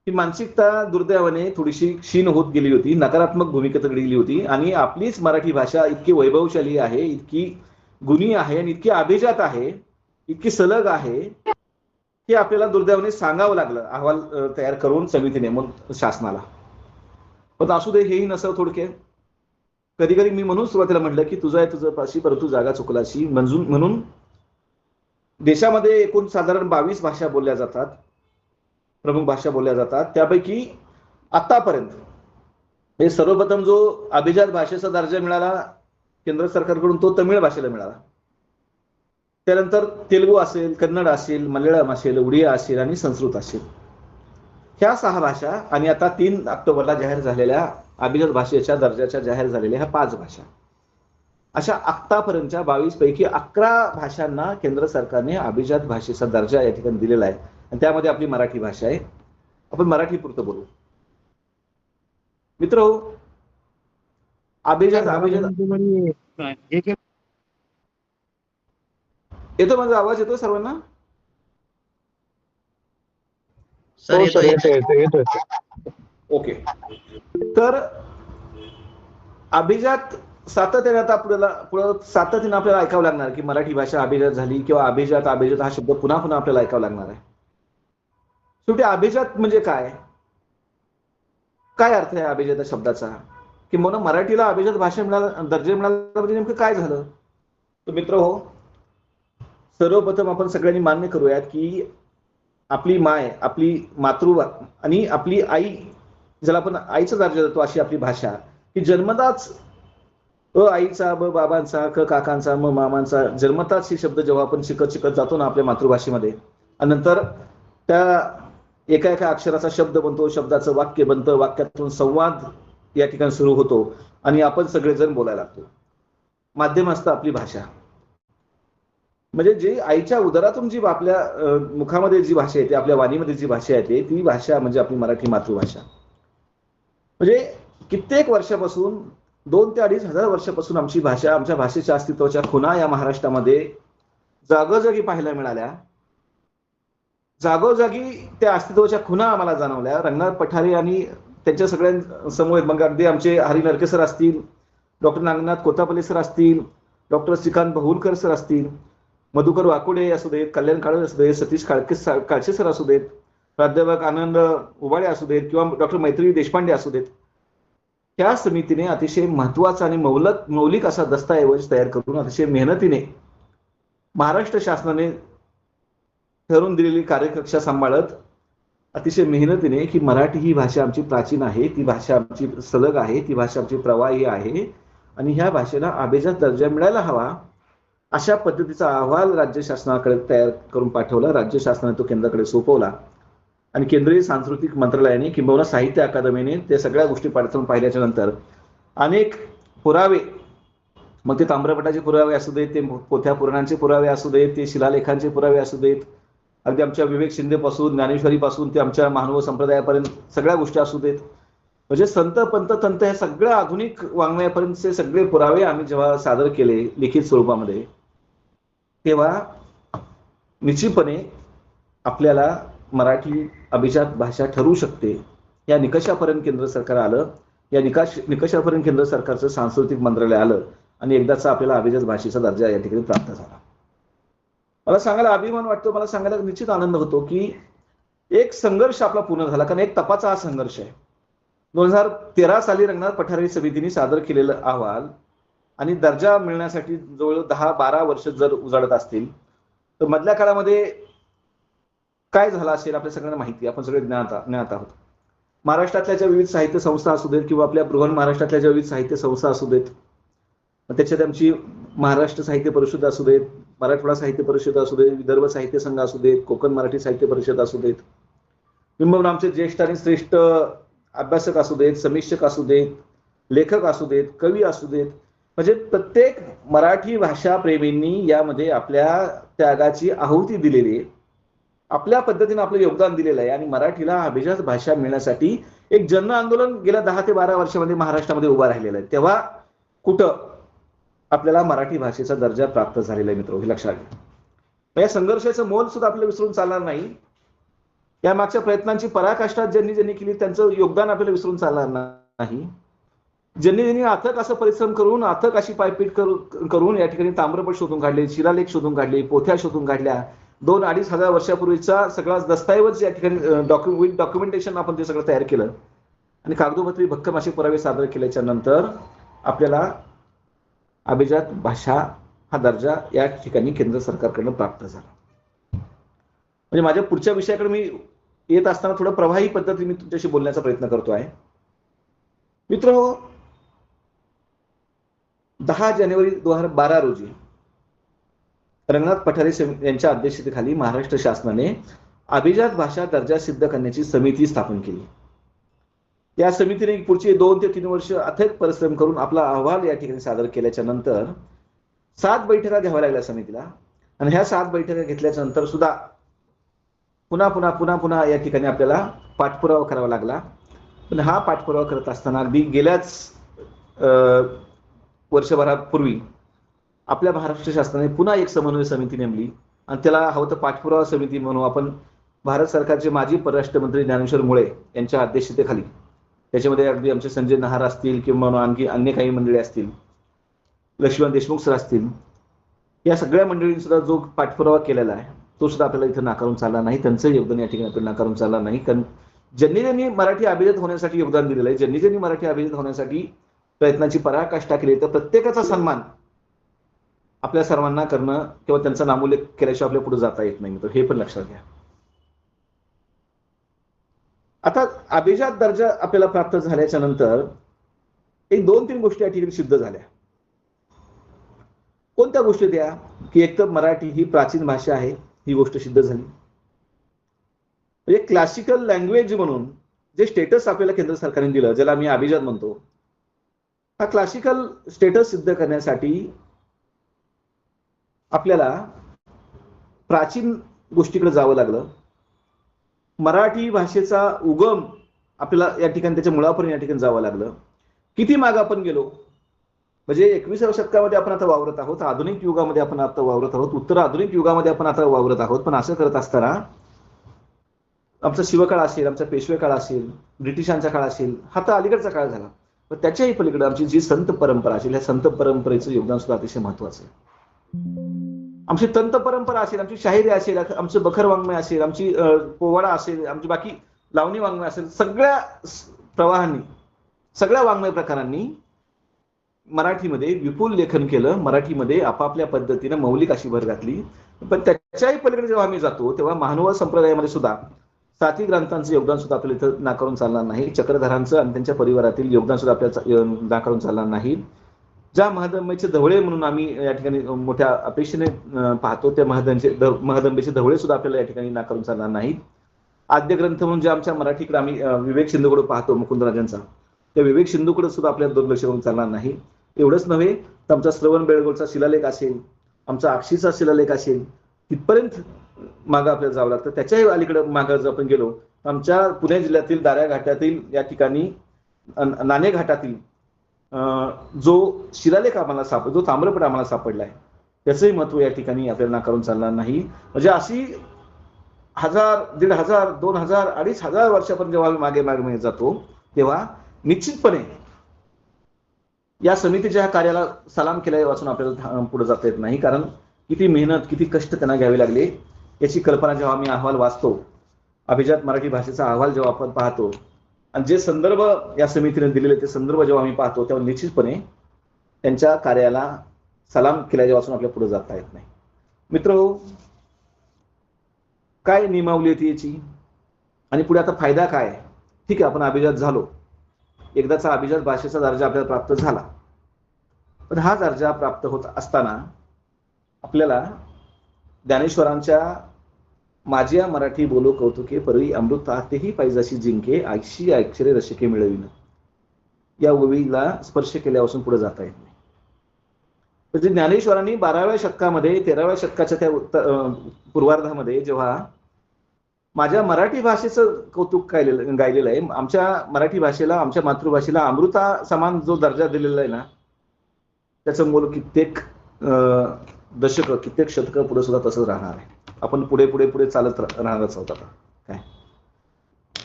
ही मानसिकता दुर्दैवाने थोडीशी क्षीण होत गेली होती, नकारात्मक भूमिकेकडे गेली होती. आणि आपलीच मराठी भाषा इतकी वैभवशाली आहे, इतकी गुणी आहे आणि इतकी अभिजात आहे, इतकी सलग आहे, हे आपल्याला दुर्दैवाने सांगावं लागलं अहवाल तयार करून समितीने, मग शासनाला. पण असू दे, हेही नसं थोडके. कधी कधी मी म्हणून सुरुवातीला म्हटलं की तुझं आहे तुझं पाशी परंतु जागा चुकलाशी. म्हणून देशामध्ये एकूण साधारण 22 भाषा बोलल्या जातात, प्रमुख भाषा बोलल्या जातात. त्यापैकी आतापर्यंत हे सर्वप्रथम जो अभिजात भाषेचा दर्जा मिळाला केंद्र सरकारकडून तो तमिळ भाषेला मिळाला. त्यानंतर तेलुगू असेल, कन्नड असेल, मल्याळम असेल, उडिया असेल आणि संस्कृत असेल, ह्या 6 भाषा आणि आता 3 ऑक्टोबरला जाहीर झालेल्या अभिजात भाषेच्या दर्जाच्या जाहीर झालेल्या ह्या 5 भाषा, अशा आतापर्यंतच्या 22 पैकी 11 भाषांना केंद्र सरकारने अभिजात भाषेचा दर्जा या ठिकाणी दिलेला आहे. आणि त्यामध्ये आपली मराठी भाषा आहे. आपण मराठी पुरतं बोलू. मित्र, अभिजात येतो माझा आवाज? येतो सर्वांना? सर येतो. ओके. तर अभिजात सातत्याने आता सातत्याने आपल्याला ऐकावं लागणार की मराठी भाषा अभिजात झाली किंवा अभिजात हा शब्द पुन्हा पुन्हा आपल्याला ऐकावा लागणार आहे. शेवटी अभिजात म्हणजे काय? काय अर्थ आहे अभिजात शब्दाचा? किंवा मराठीला अभिजात भाषा दर्जा मिळाला म्हणजे नेमकं काय झालं? तर मित्र हो, सर्वप्रथम आपण सगळ्यांनी मान्य करूयात की आपली माय, आपली मातृभा आणि आपली आई, ज्याला आपण आईचा दर्जा देतो, अशी आपली भाषा ही जन्मताच आईचा, बाबांचा, काकांचा, मामांचा, जन्मताच हे शब्द जेव्हा आपण शिकत जातो ना आपल्या मातृभाषेमध्ये, आणि नंतर त्या एका एका अक्षराचा शब्द बनतो, शब्दाचं वाक्य बनतं, वाक्यातून संवाद या ठिकाणी सुरू होतो आणि आपण सगळेजण बोलायला लागतो. माध्यम असतं आपली भाषा. म्हणजे जी आईच्या उदरातून जी आपल्या मुखामध्ये जी भाषा येते, आपल्या वाणीमध्ये जी भाषा येते, ती भाषा म्हणजे आपली मराठी मातृभाषा. म्हणजे कित्येक वर्षापासून 2 ते 2.5 हजार वर्षापासून आमची भाषा, आमच्या भाषेच्या अस्तित्वाच्या खुणा या महाराष्ट्रामध्ये जागोजागी पाहायला मिळाल्या. जागोजागी त्या अस्तित्वाच्या खुणा आम्हाला जाणवल्या. रंगनाथ पठारे आणि त्यांच्या सगळ्यांसमोर, मग अगदी आमचे हरी नरके सर असतील, डॉक्टर नागनाथ कोतापल्ले सर असतील, डॉक्टर श्रीकांत बहुलकर सर असतील, मधुकर वाकुडे असू देत, कल्याण काळे असू देत, सतीश काळशे सर असू देत, प्राध्यापक आनंद उबाळे असू देत किंवा डॉक्टर मैत्री देशपांडे असू देत, त्या समितीने अतिशय महत्वाचा आणि मौलिक असा दस्तऐवज तयार करून अतिशय मेहनतीने महाराष्ट्र शासनाने ठरवून दिलेली कार्यकक्षा सांभाळत अतिशय मेहनतीने की मराठी ही भाषा आमची प्राचीन आहे, ती भाषा आमची सलग आहे, ती भाषा आमची प्रवाही आहे आणि ह्या भाषेला अभिजात दर्जा मिळायला हवा, अशा पद्धतीचा अहवाल राज्य शासनाकडे तयार करून पाठवला. राज्य शासनाने तो केंद्राकडे सोपवला आणि केंद्रीय सांस्कृतिक मंत्रालयाने किंबहुना साहित्य अकादमीने त्या सगळ्या गोष्टी पाठवून पाहिल्याच्या नंतर अनेक पुरावे, मग ते ताम्रपटाचे पुरावे असू देत, ते पोथ्या पुराणांचे पुरावे असू देत, ते शिलालेखांचे पुरावे असू देत, अगदी आमच्या विवेक शिंदे पासून, ज्ञानेश्वरी पासून ते आमच्या महानुभाव संप्रदायापर्यंत सगळ्या गोष्टी असू देत, म्हणजे संत पंत तंत हे सगळ्या आधुनिक वाङ्मयापर्यंतचे सगळे पुरावे आम्ही जेव्हा सादर केले लिखित स्वरूपामध्ये, तेव्हा निश्चितपणे आपल्याला मराठी अभिजात भाषा ठरू शकते या निकषापर्यंत केंद्र सरकार आलं. या निकषापर्यंत केंद्र सरकारचं सांस्कृतिक मंत्रालय आलं आणि एकदाचा आपल्याला अभिजात भाषेचा दर्जा या ठिकाणी प्राप्त झाला. मला सांगायला अभिमान वाटतो, मला सांगायला निश्चित आनंद होतो की एक संघर्ष आपला पूर्ण झाला, कारण एक तपाचा हा संघर्ष आहे. 2013 साली रंगनाथ पठारे समितीने सादर केलेला अहवाल आणि दर्जा मिळण्यासाठी जवळ 10-12 वर्ष जर उजाडत असतील तर मधल्या काळामध्ये काय झालं असेल आपल्या सगळ्यांना माहिती, आपण सगळे ज्ञात आहोत. महाराष्ट्रातल्या ज्या विविध साहित्य संस्था असू देत किंवा आपल्या बृहन महाराष्ट्रातल्या ज्या विविध साहित्य संस्था असू देत, त्याच्यात आमची महाराष्ट्र साहित्य परिषद असू देत, मराठवाडा साहित्य परिषद असू देत, विदर्भ साहित्य संघ असू देत, कोकण मराठी साहित्य परिषद असू देत, किंवा आमचे ज्येष्ठ आणि श्रेष्ठ अभ्यासक असू देत, समीक्षक असू देत, लेखक असू देत, कवी असू देत, म्हणजे प्रत्येक मराठी भाषा प्रेमींनी यामध्ये आपल्या त्यागाची आहुती दिलेली आहे, आपल्या पद्धतीने आपलं योगदान दिलेलं आहे आणि मराठीला अभिजात भाषा मिळण्यासाठी एक जन आंदोलन गेल्या 10 ते 12 वर्षामध्ये महाराष्ट्रामध्ये उभा राहिलेलं आहे. तेव्हा कुठं आपल्याला मराठी भाषेचा दर्जा प्राप्त झालेला आहे मित्र, हे लक्षात घ्या. या संघर्षाचं मोल सुद्धा आपल्याला विसरून चालणार नाही. या मागच्या प्रयत्नांची पराकाष्ठा ज्यांनी केली त्यांचं योगदान आपल्याला विसरून चालणार नाही. ज्यांनी अथक असं परिश्रम करून, अथक अशी पायपीट करून या ठिकाणी ताम्रपट शोधून काढले, शिलालेख शोधून काढले, पोथ्या शोधून काढल्या, 2-2.5 हजार वर्षापूर्वीचा सगळा दस्तऐवज या ठिकाणी डॉक्युमेंटेशन आपण ते सगळं तयार केलं. आणि कागदोपत्री भक्कम असे पुरावे सादर केल्याच्या नंतर आपल्याला अभिजात भाषा हा दर्जा या ठिकाणी केंद्र सरकारकडून प्राप्त झाला. म्हणजे माझ्या पुढच्या विषयाकडे मी येत असताना थोडं प्रवाही पद्धतीने मी तुमच्याशी बोलण्याचा प्रयत्न करतो आहे. मित्र, 10 जानेवारी 2012 रोजी रंगनाथ पठारे यांच्या अध्यक्षतेखाली महाराष्ट्र शासनाने अभिजात भाषा दर्जा सिद्ध करण्याची समिती स्थापन केली. या समितीने पुढची 2 ते 3 वर्ष अथक परिश्रम करून आपला अहवाल या ठिकाणी सादर केल्याच्या नंतर 7 बैठका घ्याव्या लागल्या समितीला. आणि ह्या 7 बैठका घेतल्याच्या नंतर सुद्धा पुन्हा या ठिकाणी आपल्याला पाठपुरावा करावा लागला. पण हा पाठपुरावा करत असताना अगदी गेल्याच वर्षभरापूर्वी आपल्या महाराष्ट्र शासनाने पुन्हा एक समन्वय समिती नेमली आणि त्याला हवं तर पाठपुरावा समिती म्हणून आपण भारत सरकारचे माजी परराष्ट्र मंत्री ज्ञानेश्वर मुळे यांच्या अध्यक्षतेखाली, त्याच्यामध्ये अगदी आमचे संजय नहार असतील किंवा आणखी अन्य काही मंडळी असतील, लक्ष्मण देशमुख सर असतील, या सगळ्या मंडळींनी सुद्धा जो पाठपुरावा केलेला आहे तो सुद्धा आपल्याला इथं नाकारून चालला नाही. त्यांचं योगदान या ठिकाणी आपल्याला नाकारून चालला नाही. कारण ज्यांनी मराठी अभिजात होण्यासाठी योगदान दिलेलं आहे, ज्यांनी मराठी अभिजात होण्यासाठी प्रयत्नाची पराकाष्ठा केली, तर प्रत्येकाचा सन्मान आपल्या सर्वांना करणं किंवा त्यांचा नामोल्लेख केल्याशिवाय आपल्या पुढे जाता येत नाही. तर हे पण लक्षात घ्या. आता अभिजात दर्जा आपल्याला प्राप्त झाल्याच्या नंतर एक 2-3 गोष्टी या ठिकाणी सिद्ध झाल्या. कोणत्या गोष्टी त्या की एक तर मराठी ही प्राचीन भाषा आहे, ही गोष्ट सिद्ध झाली. एक क्लासिकल लँग्वेज म्हणून जे स्टेटस आपल्याला केंद्र सरकारने दिलं, ज्याला मी अभिजात म्हणतो, हा क्लासिकल स्टेटस सिद्ध करण्यासाठी आपल्याला प्राचीन गोष्टीकडे जावं लागलं. मराठी भाषेचा उगम आपल्याला या ठिकाणी त्याच्या मुळापर्यंत या ठिकाणी जावं लागलं. किती मागे आपण गेलो, म्हणजे 21व्या शतकामध्ये आपण आता वावरत आहोत, आधुनिक युगामध्ये आपण आता वावरत आहोत, उत्तर आधुनिक युगामध्ये आपण आता वावरत आहोत. पण असं करत असताना आमचा शिवकाळ असेल, आमचा पेशवे काळ असेल, ब्रिटिशांचा काळ असेल, हा तर अलीकडचा काळ झाला. पण त्याच्याही पलीकडे आमची जी संत परंपरा असेल, ह्या संत परंपरेचं योगदान सुद्धा अतिशय महत्वाचं आहे. आमची तंत परंपरा असेल, आमची शाहिरी असेल, आमचं बखर वाङ्मय असेल, आमची पोवाडा असेल, आमची बाकी लावणी वाङ्मय असेल, सगळ्या प्रवाहांनी, सगळ्या वाङ्मय प्रकारांनी मराठीमध्ये विपुल लेखन केलं. मराठीमध्ये आपापल्या पद्धतीने मौलिक अशी भर घातली. पण त्याच्याही पलीकडे जेव्हा आम्ही जातो तेव्हा महानुभाव संप्रदायामध्ये सुद्धा 7 ग्रंथांचं योगदान सुद्धा आपल्याला इथं नाकारून चालणार नाही. चक्रधरांचं आणि त्यांच्या परिवारातील योगदान सुद्धा आपल्याला नाकारून चालणार नाही. ज्या महदंबेचे धवळे म्हणून आम्ही या ठिकाणी मोठ्या अपेक्षेने पाहतो, त्या महदंबेचे धवळे सुद्धा आपल्याला या ठिकाणी नाकारून चालणार नाहीत. आद्य ग्रंथ म्हणजे आमच्या मराठीकडे आम्ही विवेक सिंधूकडे पाहतो, मुकुंदराजांचा, त्या विवेक सिंधूकडे सुद्धा आपल्याला दुर्लक्ष करून चालणार नाही. एवढंच नव्हे तर आमचा श्रवण बेळगोळचा शिलालेख असेल, आमचा अक्षीचा शिलालेख असेल, तिथपर्यंत मागं आपल्याला जावं लागतं. त्याच्याही अलीकडे मागं जर आपण गेलो, आमच्या पुणे जिल्ह्यातील दाऱ्या घाटातील या ठिकाणी नाणे घाटातील जो शिलालेख आम्हाला जो ताम्रपट आम्हाला सापडला आहे, त्याचंही महत्व या ठिकाणी आपल्याला नाकारून चालणार नाही. म्हणजे अशी 1000, 1500, 2000, 2500 वर्षापर्यंत जेव्हा मागे मागे जातो तेव्हा निश्चितपणे या समितीच्या कार्याला सलाम केल्या वाचून आपल्याला पुढे जाता येत नाही. कारण किती मेहनत, किती कष्ट त्यांना घ्यावे लागले याची कल्पना जेव्हा आम्ही अहवाल वाचतो, अभिजात मराठी भाषेचा अहवाल जेव्हा आपण पाहतो आणि जे संदर्भ या समितीने दिलेले ते संदर्भ जेव्हा आम्ही पाहतो, तेव्हा निश्चितपणे त्यांच्या कार्याला सलाम केल्याच्या वाचून आपल्या पुढे जाता येत नाही. मित्रहो, काय नियमावली होती याची आणि पुढे आता फायदा काय? ठीक आहे, आपण अभिजात झालो, एकदाचा अभिजात भाषेचा दर्जा आपल्याला प्राप्त झाला. पण हा दर्जा प्राप्त होत असताना आपल्याला ज्ञानेश्वरांच्या माझ्या मराठी बोलो कौतुके परी अमृतातेही पाहिजाशी जिंके ऐशी अक्षरे रसिके मिळविन, या ओवीला स्पर्श केल्यापासून पुढे जाता येत नाही. म्हणजे ज्ञानेश्वरांनी 12व्या शतकामध्ये 13व्या शतकाच्या त्या पूर्वार्धामध्ये जेव्हा माझ्या मराठी भाषेचं कौतुक गायलेलं आहे, आमच्या मराठी भाषेला, आमच्या मातृभाषेला अमृता समान जो दर्जा दिलेला आहे ना, त्याचं मोल कित्येक दशक, कित्येक शतक पुढे सुद्धा तसंच राहणार आहे. आपण पुढे पुढे पुढे चालत राहणारच आहोत. आता काय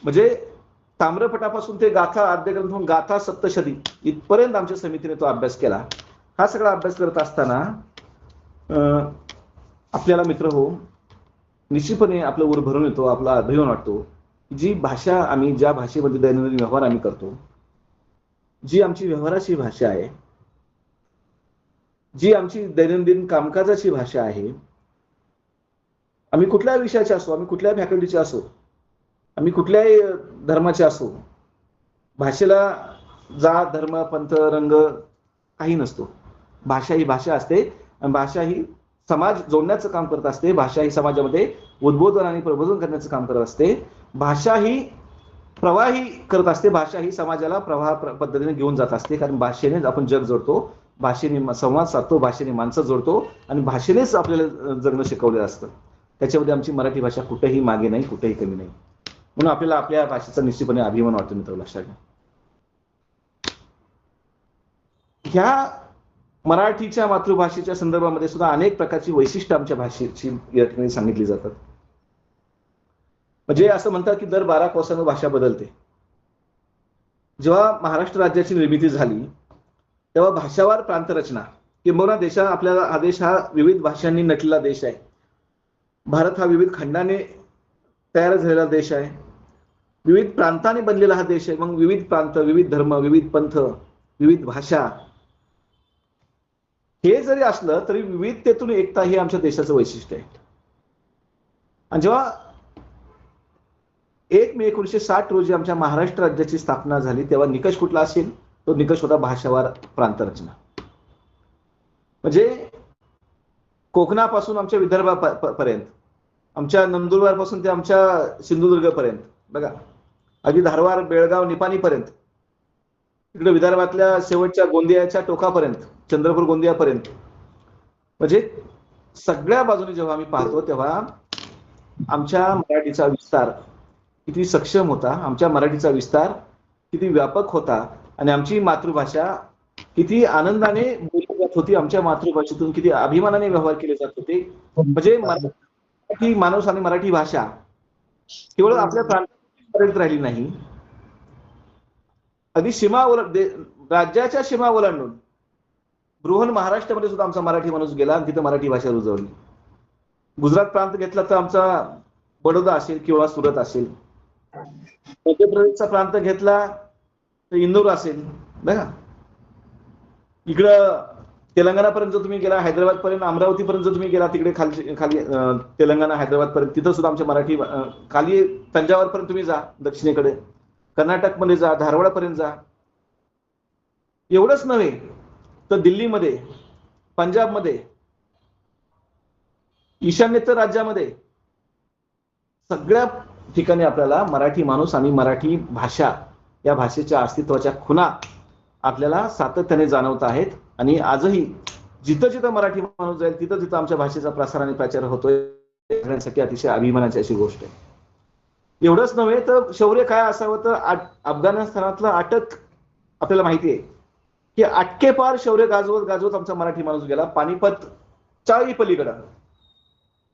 म्हणजे ताम्रपटापासून ते गाथा आद्य ग्रंथ गाथा सप्तशती इथपर्यंत आमच्या समितीने तो अभ्यास केला. हा सगळा अभ्यास करत असताना आपल्याला मित्र हो, निश्चितपणे आपलं ऊर भरून येतो, आपला अभिमान वाटतो जी भाषा आम्ही ज्या भाषेमध्ये दैनंदिन व्यवहार आम्ही करतो, जी आमची व्यवहाराची भाषा आहे, जी आमची दैनंदिन कामकाजाची भाषा आहे, आम्ही कुठल्याही विषयाचे असो, आम्ही कुठल्याही फॅकल्टीचे असो, आम्ही कुठल्याही धर्माचे असो, भाषेला जात धर्म पंथ रंग काही नसतो. भाषा ही भाषा असते आणि भाषा ही समाज जोडण्याचं काम करत असते. भाषा ही समाजामध्ये उद्बोधन आणि प्रबोधन करण्याचं काम करत असते. भाषा ही प्रवाही करत असते. भाषा ही समाजाला प्रवाह पद्धतीने घेऊन जात असते, कारण भाषेने आपण जग जोडतो, भाषेने संवाद साधतो, भाषेने माणसं जोडतो आणि भाषेनेच आपल्याला जगणं शिकवलेलं असतं. त्याच्यामध्ये आमची मराठी भाषा कुठेही मागे नाही, कुठेही कमी नाही. म्हणून आपल्याला आपल्या भाषेचा निश्चितपणे अभिमान वाटतो मित्र. लक्षात घ्या, ह्या मराठीच्या मातृभाषेच्या संदर्भामध्ये सुद्धा अनेक प्रकारची वैशिष्ट्य आमच्या भाषेची या ठिकाणी सांगितली जातात. म्हणजे असं म्हणतात की दर 12 कोसांवर भाषा बदलते. जेव्हा महाराष्ट्र राज्याची निर्मिती झाली तेव्हा भाषावार प्रांतरचना किंबहुना आपल्याला हा देश हा विविध भाषांनी नटलेला देश आहे. भारत हा विविध खंडाने तयार झालेला देश आहे. विविध प्रांतांनी बनलेला हा देश आहे. मग विविध प्रांत, विविध धर्म, विविध पंथ, विविध भाषा, हे जरी असलं तरी विविधतेतून एकता हे आमच्या देशाचं वैशिष्ट्य आहे. आणि जेव्हा 1 मे 1960 रोजी आमच्या महाराष्ट्र राज्याची स्थापना झाली तेव्हा निकष कुठला असेल? तो निकष होता भाषावार प्रांतरचना. म्हणजे कोकणापासून आमच्या विदर्भापर्यंत, आमच्या नंदुरबारपासून ते आमच्या सिंधुदुर्गपर्यंत, बघा अगदी धारवाड, बेळगाव, निपाणीपर्यंत, इकडे विदर्भातल्या शेवटच्या गोंदियाच्या टोकापर्यंत, चंद्रपूर गोंदियापर्यंत, म्हणजे सगळ्या बाजूने जेव्हा आम्ही पाहतो तेव्हा आमच्या मराठीचा विस्तार किती सक्षम होता, आमच्या मराठीचा विस्तार किती व्यापक होता आणि आमची मातृभाषा किती आनंदाने बोलली जात होती. आमच्या मातृभाषेतून किती अभिमानाने व्यवहार केले जात होते. म्हणजे मराठी माणूस आणि मराठी भाषा केवळ आपल्या प्रांतापर्यंत राहिली नाही, अगदी सीमा राज्याच्या सीमा ओलांडून बृहन महाराष्ट्रामध्ये सुद्धा आमचा मराठी माणूस गेला आणि तिथे मराठी भाषा रुजवली. गुजरात प्रांत घेतला तर आमचा बडोदा असेल किंवा सुरत असेल, मध्य प्रदेशचा प्रांत घेतला तर इंदूर असेल, बघा इकडं तेलंगणापर्यंत जर तुम्ही गेला, हैदराबाद पर्यंत, अमरावतीपर्यंत जर तुम्ही गेला, तिकडे खाली तेलंगणा हैदराबाद पर्यंत, तिथं सुद्धा आमच्या मराठी, खाली तंजावर पर्यंत तुम्ही जा दक्षिणेकडे, कर्नाटकमध्ये जा, धारवाडपर्यंत जा. एवढंच नव्हे तर दिल्लीमध्ये, पंजाबमध्ये, ईशान्येतर राज्यामध्ये सगळ्या ठिकाणी आपल्याला मराठी माणूस आणि मराठी भाषा या भाषेच्या अस्तित्वाच्या खुणा आपल्याला सातत्याने जाणवत आहेत. आणि आजही जिथं जिथं मराठी माणूस जाईल तिथं तिथं आमच्या भाषेचा प्रसार आणि प्रचार होतोय. सगळ्यांसाठी अतिशय अभिमानाची अशी गोष्ट आहे. एवढंच नव्हे तर शौर्य काय असावं तर अफगाणिस्तानातलं अटक आपल्याला माहिती आहे की अटके पार शौर्य गाजवत गाजवत आमचा मराठी माणूस गेला. पानिपतच्याही पलीकडं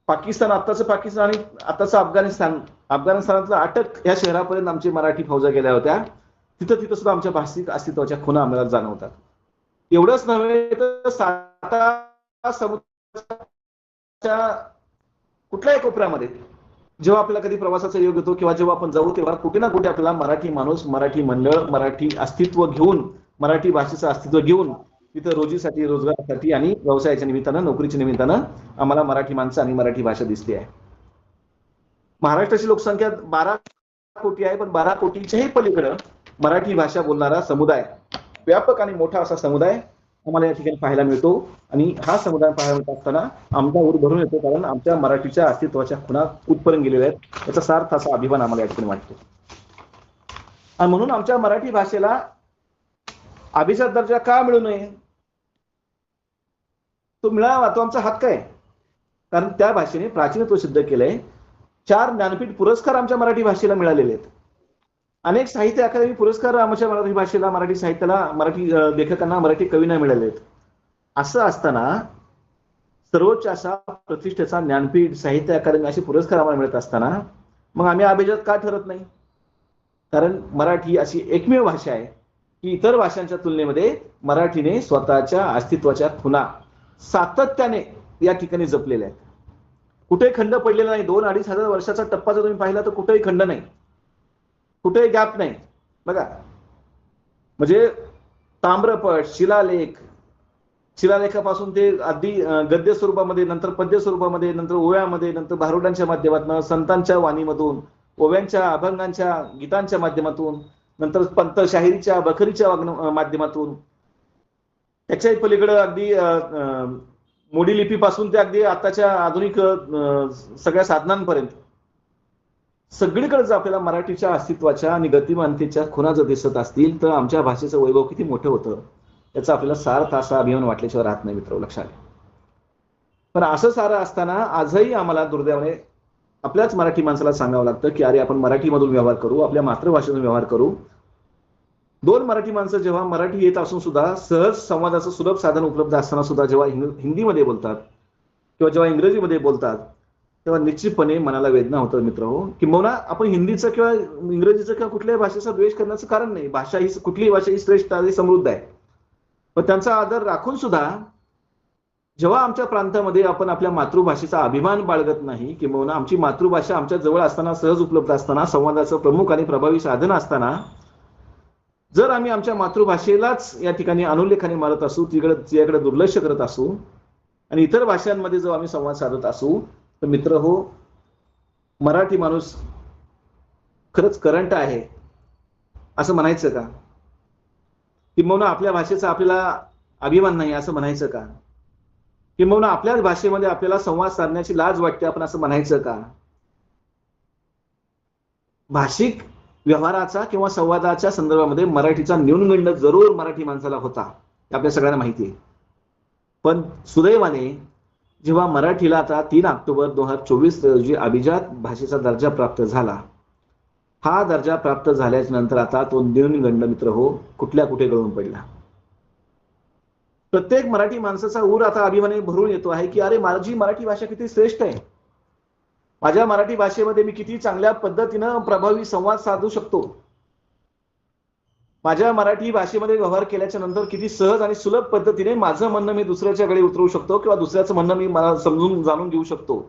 पाकिस्तान, आत्ताचं पाकिस्तान आणि आत्ताचं अफगाणिस्तान, अफगाणिस्तानातलं अटक या शहरापर्यंत आमची मराठी फौजा गेल्या होत्या. तिथं तिथं सुद्धा आमच्या भाषिक अस्तित्वाच्या खुणा आम्हाला जाणवतात. एवढंच नव्हे तर सातारा समुद्राच्या कुठल्याही कोपऱ्यामध्ये जेव्हा आपल्याला कधी प्रवासाचा योग येतो किंवा जेव्हा आपण जाऊ तेव्हा कुठे ना कुठे आपल्याला मराठी माणूस, मराठी मंडळ, मराठी अस्तित्व घेऊन, मराठी भाषेचं अस्तित्व घेऊन तिथं रोजीसाठी, रोजगारासाठी आणि व्यवसायाच्या निमित्तानं, नोकरीच्या निमित्तानं आम्हाला मराठी माणसं आणि मराठी भाषा दिसते आहे. महाराष्ट्राची लोकसंख्या 12 कोटी आहे, पण 12 कोटीच्याही पलीकडे मराठी भाषा बोलणारा समुदाय, व्यापक आणि मोठा असा समुदाय आम्हाला या ठिकाणी पाहायला मिळतो. आणि हा समुदाय पाहायला मिळत असताना आमचा ऊर भरून येतो, कारण आमच्या मराठीच्या अस्तित्वाच्या खुणा कुठपर्यंत गेलेल्या आहेत याचा सार्थ असा अभिमान आम्हाला या ठिकाणी वाटतो. आणि म्हणून आमच्या मराठी भाषेला अभिजात दर्जा का मिळू नये? तो मिळावा, तो आमचा हक्क आहे. कारण त्या भाषेने प्राचीनत्व सिद्ध केलंय. 4 ज्ञानपीठ पुरस्कार आमच्या मराठी भाषेला मिळालेले आहेत. अनेक साहित्य अकादमी पुरस्कार आमच्या मराठी भाषेला, मराठी साहित्याला, मराठी लेखकांना, मराठी कवींना मिळाले आहेत. असं असताना सर्वोच्च असा प्रतिष्ठेचा ज्ञानपीठ, साहित्य अकादमी असे पुरस्कार आम्हाला मिळत असताना मग आम्ही अभिजात का ठरत नाही? कारण मराठी अशी एकमेव भाषा आहे की इतर भाषांच्या तुलनेमध्ये मराठीने स्वतःच्या अस्तित्वाच्या खुणा सातत्याने या ठिकाणी जपलेल्या आहेत. कुठेही खंड पडलेला नाही. 2-2.5 हजार वर्षाचा टप्पा जर तुम्ही पाहिला तर कुठेही खंड नाही. कुठेही गॅप नाही बघा. म्हणजे ताम्रपट, शिलालेखापासून ते अगदी गद्य स्वरूपामध्ये, नंतर पद्य स्वरूपामध्ये, नंतर ओव्यामध्ये, नंतर भारुडांच्या माध्यमातून, संतांच्या वाणीमधून, ओव्यांच्या, अभंगांच्या, गीतांच्या माध्यमातून, नंतर पंत शाहिरीच्या, बखरीच्या माध्यमातून, त्याच्याही पलीकडे अगदी मोडी लिपीपासून ते अगदी आताच्या आधुनिक सगळ्या साधनांपर्यंत सगळीकडे जर आपल्याला मराठीच्या अस्तित्वाच्या आणि गतिमानतेच्या खुणा जर दिसत असतील तर आमच्या भाषेचं वैभव किती मोठं होतं याचा आपल्याला सार्थ असा अभिमान वाटल्याशिवाय राहत नाही मित्र, लक्षात. पण असं सारं असताना आजही आम्हाला दुर्दैवाने आपल्याच मराठी माणसाला सांगावं लागतं की अरे आपण मराठीमधून व्यवहार करू, आपल्या मातृभाषेतून व्यवहार करू. दोन मराठी माणसं जेव्हा मराठी येत असून सुद्धा सहज संवादाचं सुलभ साधन उपलब्ध असताना सुद्धा जेव्हा हिंदीमध्ये बोलतात किंवा जेव्हा इंग्रजीमध्ये बोलतात तेव्हा निश्चितपणे मनाला वेदना होतं मित्र हो. किंबहुना आपण हिंदीचं किंवा इंग्रजीचं किंवा कुठल्याही भाषेचा द्वेष करण्याचं कारण नाही. भाषा ही, कुठलीही भाषा ही श्रेष्ठ आणि समृद्ध आहे. पण त्यांचा आदर राखून सुद्धा जेव्हा आमच्या प्रांतामध्ये आपण आपल्या मातृभाषेचा अभिमान बाळगत नाही, किंबहुना आमची मातृभाषा आमच्या जवळ असताना, सहज उपलब्ध असताना, संवादाचं प्रमुख आणि प्रभावी साधन असताना जर आम्ही आमच्या मातृभाषेलाच या ठिकाणी अनुल्लेखाने मारत असू, तिच्याकडे दुर्लक्ष करत असू आणि इतर भाषांमध्ये जर आम्ही संवाद साधत असू तर मित्र हो, मराठी माणूस खरंच करंट आहे असं म्हणायचं का? किंबहुना आपल्या भाषेचा आपल्याला अभिमान नाही असं म्हणायचं का? किंबहुना आपल्याच भाषेमध्ये आपल्याला संवाद साधण्याची लाज वाटते आपण असं म्हणायचं का? भाषिक व्यवहाराचा किंवा संवादाच्या संदर्भामध्ये मराठीचा न्यूनगंड जरूर मराठी माणसाला होता, हे आपल्या सगळ्यांना माहिती आहे. पण सुदैवाने जेव्हा मराठीला आता 3 ऑक्टोबर 2024 रोजी अभिजात भाषेचा दर्जा प्राप्त झाला, हा दर्जा प्राप्त झाल्याच्या नंतर आता तो न्यूनगंड मित्र हो कुठल्या कुठे गळून पडला. प्रत्येक मराठी माणसाचा ऊर आता अभिमानाने भरून येतो आहे की अरे माझी मराठी भाषा किती श्रेष्ठ आहे, माझ्या मराठी भाषेमध्ये मी किती चांगल्या पद्धतीनं प्रभावी संवाद साधू शकतो, माझ्या मराठी भाषेमध्ये व्यवहार केल्याच्या नंतर किती सहज आणि सुलभ पद्धतीने माझं म्हणणं मी दुसऱ्याच्या गळी उतरवू शकतो किंवा दुसऱ्याचं म्हणणं मी मला समजून जाणून घेऊ शकतो.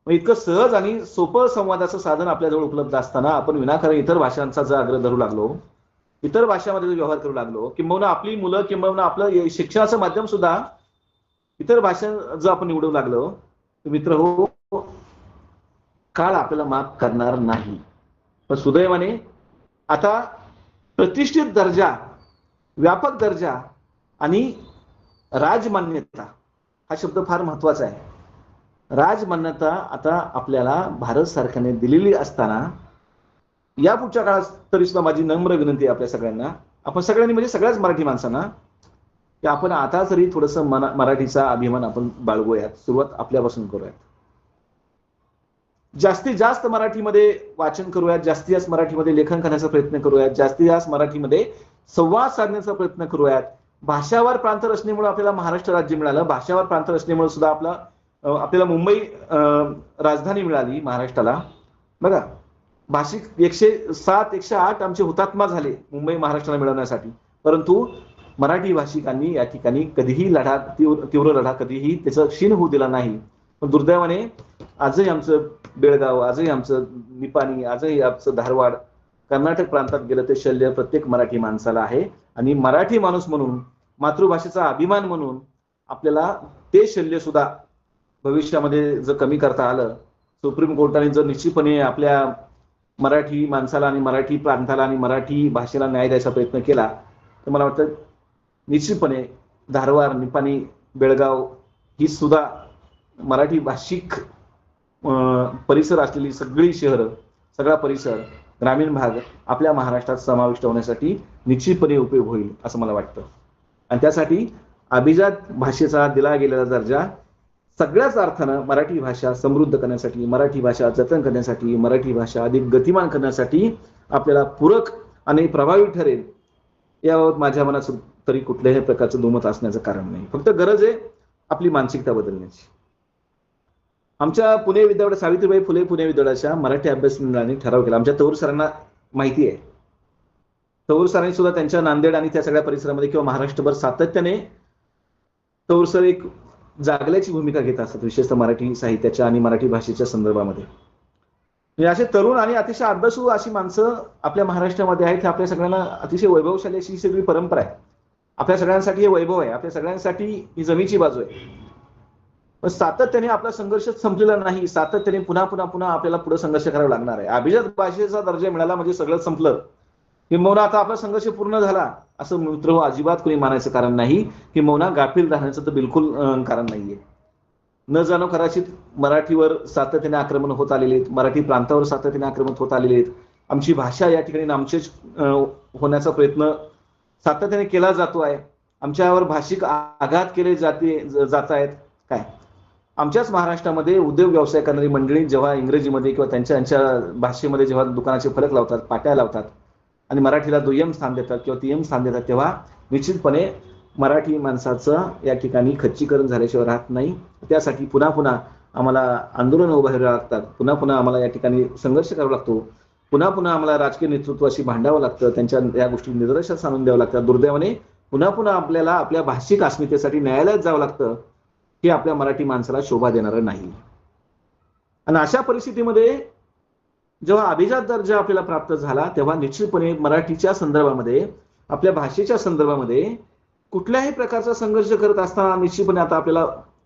इतकं सहज आणि सोपं संवादाचं साधन आपल्याजवळ उपलब्ध असताना आपण विनाकारण इतर भाषांचा जर आग्रह धरू लागलो, इतर भाषांमध्ये व्यवहार करू लागलो, किंबहुना आपली मुलं किंबहुना आपलं शिक्षणाचं माध्यम सुद्धा इतर भाषा जर आपण निवडू लागलो तर मित्र हो काळ आपल्याला माफ करणार नाही. पण सुदैवाने आता प्रतिष्ठित दर्जा, व्यापक दर्जा आणि राजमान्यता हा शब्द फार महत्वाचा आहे. राजमान्यता आता आपल्याला भारत सरकारने दिलेली असताना या पुढच्या काळात तरी सुद्धा माझी नम्र विनंती आहे आपल्या सगळ्यांना, आपण सगळ्यांनी म्हणजे सगळ्याच मराठी माणसांना की आपण आता तरी थोडंसं मराठीचा अभिमान आपण बाळगूयात, सुरुवात आपल्यापासून करूयात. जास्तीत जास्त मराठीमध्ये वाचन करूयात, जास्तीत जास्त मराठीमध्ये लेखन करण्याचा प्रयत्न करूयात, जास्तीत जास्त मराठीमध्ये संवाद साधण्याचा प्रयत्न करूयात. भाषावार प्रांत रचनेमुळे आपल्याला महाराष्ट्र राज्य मिळालं, भाषावार प्रांत रचनेमुळे सुद्धा आपल्याला मुंबई राजधानी मिळाली महाराष्ट्राला. बघा भाषिक 107, 108 आमचे हुतात्मा झाले मुंबई महाराष्ट्राला मिळवण्यासाठी, परंतु मराठी भाषिकांनी या ठिकाणी कधीही तीव्र लढा कधीही त्याचं क्षीण होऊ दिला नाही. पण दुर्दैवाने आजही आमचं बेळगाव, आजही आमचं निपाणी, आजही आमचं धारवाड, कर्नाटक प्रांतात गेलं ते शल्य प्रत्येक मराठी माणसाला आहे. आणि मराठी माणूस म्हणून, मातृभाषेचा अभिमान म्हणून आपल्याला ते शल्य सुद्धा भविष्यामध्ये जर कमी करता आलं, सुप्रीम कोर्टाने जर निश्चितपणे आपल्या मराठी माणसाला आणि मराठी प्रांताला आणि मराठी भाषेला न्याय द्यायचा प्रयत्न केला तर मला वाटतं निश्चितपणे धारवाड, निपाणी, बेळगाव ही सुद्धा मराठी भाषिक परिसर असलेली सगळी शहरं, सगळा परिसर, ग्रामीण भाग आपल्या महाराष्ट्रात समाविष्ट होण्यासाठी निश्चितपणे उपयोग होईल असं मला वाटतं. आणि त्यासाठी अभिजात भाषेचा दिला गेलेला दर्जा सगळ्याच अर्थानं मराठी भाषा समृद्ध करण्यासाठी, मराठी भाषा जतन करण्यासाठी, मराठी भाषा अधिक गतिमान करण्यासाठी आपल्याला पूरक आणि प्रभावी ठरेल याबाबत माझ्या मनात तरी कुठल्याही प्रकारचं दुमत असण्याचं कारण नाही. फक्त गरज आहे आपली मानसिकता बदलण्याची. आमच्या पुणे विद्यापीठ, सावित्रीबाई फुले पुणे विद्यापीठाच्या मराठी अभ्यास मंडळाने ठराव केला. आमच्या तौर सरांना माहिती आहे, तौर सरांनी सुद्धा त्यांच्या नांदेड आणि त्या सगळ्या परिसरामध्ये किंवा महाराष्ट्रभर सातत्याने तौर सर एक जागल्याची भूमिका घेत असतात, विशेषतः मराठी साहित्याच्या आणि मराठी भाषेच्या संदर्भामध्ये. म्हणजे असे तरुण आणि अतिशय अभ्यासू अशी माणसं आपल्या महाराष्ट्रामध्ये आहेत. आपल्या सगळ्यांना अतिशय वैभवशाली अशी सगळी परंपरा आहे. आपल्या सगळ्यांसाठी हे वैभव आहे, आपल्या सगळ्यांसाठी ही जमेची बाजू आहे. पण सातत्याने आपला संघर्ष संपलेला नाही. सातत्याने पुन्हा पुन्हा पुन्हा आपल्याला पुढे संघर्ष करावा लागणार आहे. अभिजात भाषेचा दर्जा मिळाला म्हणजे सगळं संपलं किंबहुना आता आपला संघर्ष पूर्ण झाला असं मित्र अजिबात कोणी मानायचं कारण नाही. किंबहुना गाफील राहण्याचं तर बिलकुल कारण नाहीये. न जाणो कदाचित मराठीवर सातत्याने आक्रमण होत आलेले आहेत, मराठी प्रांतावर सातत्याने आक्रमण होत आलेले आहेत. आमची भाषा या ठिकाणी नामशेष होण्याचा प्रयत्न सातत्याने केला जातो आहे. आमच्यावर भाषिक आघात केले जात आहेत. काय आमच्याच महाराष्ट्रामध्ये उद्योग व्यवसाय करणारी मंडळी जेव्हा इंग्रजीमध्ये किंवा त्यांच्या भाषेमध्ये जेव्हा दुकानाचे फलक लावतात, पाट्या लावतात आणि मराठीला दुय्यम स्थान देतात किंवा तिय्यम स्थान देतात, तेव्हा निश्चितपणे मराठी माणसाचं या ठिकाणी खच्चीकरण झाल्याशिवाय राहत नाही. त्यासाठी पुन्हा पुन्हा आम्हाला आंदोलन उभं राहावं लागतात, पुन्हा पुन्हा आम्हाला या ठिकाणी संघर्ष करावा लागतो, पुन्हा पुन्हा आम्हाला राजकीय नेतृत्वाशी भांडावं लागतं, त्यांच्या या गोष्टी निदर्शनास आणून द्यावं लागतात. दुर्दैवाने पुन्हा पुन्हा आपल्याला आपल्या भाषिक अस्मितेसाठी न्यायालयात जावं लागतं. हे आपल्या मराठी माणसाला शोभा देणारं नाही. आणि अशा परिस्थितीमध्ये जेव्हा अभिजात दर्जा आपल्याला प्राप्त झाला तेव्हा निश्चितपणे मराठीच्या संदर्भामध्ये, आपल्या भाषेच्या संदर्भामध्ये कुठल्याही प्रकारचा संघर्ष करत असताना निश्चितपणे आता आपल्याला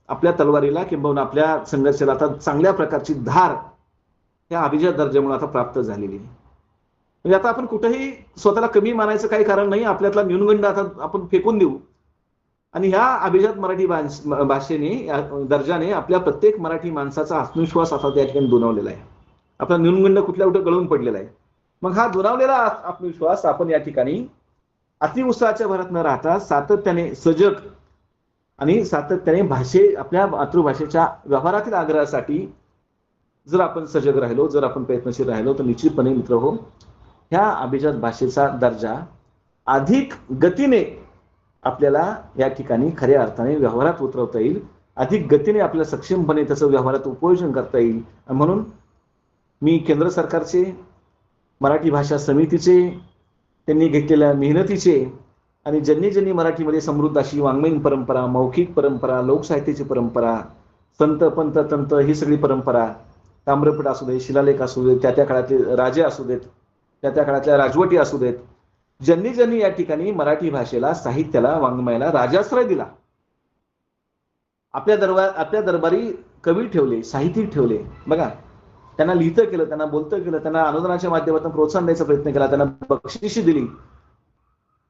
आपल्या तलवारीला किंबहुना आपल्या संघर्षाला आता चांगल्या प्रकारची धार या अभिजात दर्जामुळे आता प्राप्त झालेली आहे. म्हणजे आता आपण कुठेही स्वतःला कमी मानायचं काही कारण नाही. आपल्यातला न्यूनगंड आता आपण फेकून देऊ आणि ह्या अभिजात मराठी भाषेने दर्जाने आपल्या प्रत्येक मराठी माणसाचा आत्मविश्वास आता त्या ठिकाणी दुणावलेला आहे. आपला न्यूनगंड कुठल्या कुठे गळून पडलेला आहे. मग हा दुणावलेला आत्मविश्वास आपण या ठिकाणी अतिउत्साहाच्या भरात न राहता सातत्याने सजग आणि सातत्याने आपल्या मातृभाषेच्या व्यवहारातील आग्रहासाठी जर आपण सजग राहिलो, जर आपण प्रयत्नशील राहिलो तर निश्चितपणे मित्र हो, ह्या अभिजात भाषेचा दर्जा अधिक गतीने आपल्याला या ठिकाणी खऱ्या अर्थाने व्यवहारात उतरवता येईल, अधिक गतीने आपल्याला सक्षमपणे त्याचं व्यवहारात उपयोजन करता येईल. म्हणून मी केंद्र सरकारचे, मराठी भाषा समितीचे, त्यांनी घेतलेल्या मेहनतीचे आणि ज्यांनी मराठीमध्ये समृद्ध अशी वाङ्मयीन परंपरा, मौखिक परंपरा, लोकसाहित्याची परंपरा, संत पंत तंत ही सगळी परंपरा, ताम्रपट असू दे, शिलालेख असू देत, त्या काळातले राजे असू देत, त्या काळातल्या राजवटी असू देत, ज्यांनी या ठिकाणी मराठी भाषेला, साहित्याला, वाङ्मयाला राजाश्रय दिला, आपल्या दरबारी कवी ठेवले, साहित्यिक ठेवले. बघा, त्यांना लिहितं केलं, त्यांना बोलतं केलं, त्यांना अनुदानाच्या माध्यमातून प्रोत्साहन द्यायचा प्रयत्न केला, त्यांना बक्षिशी दिली.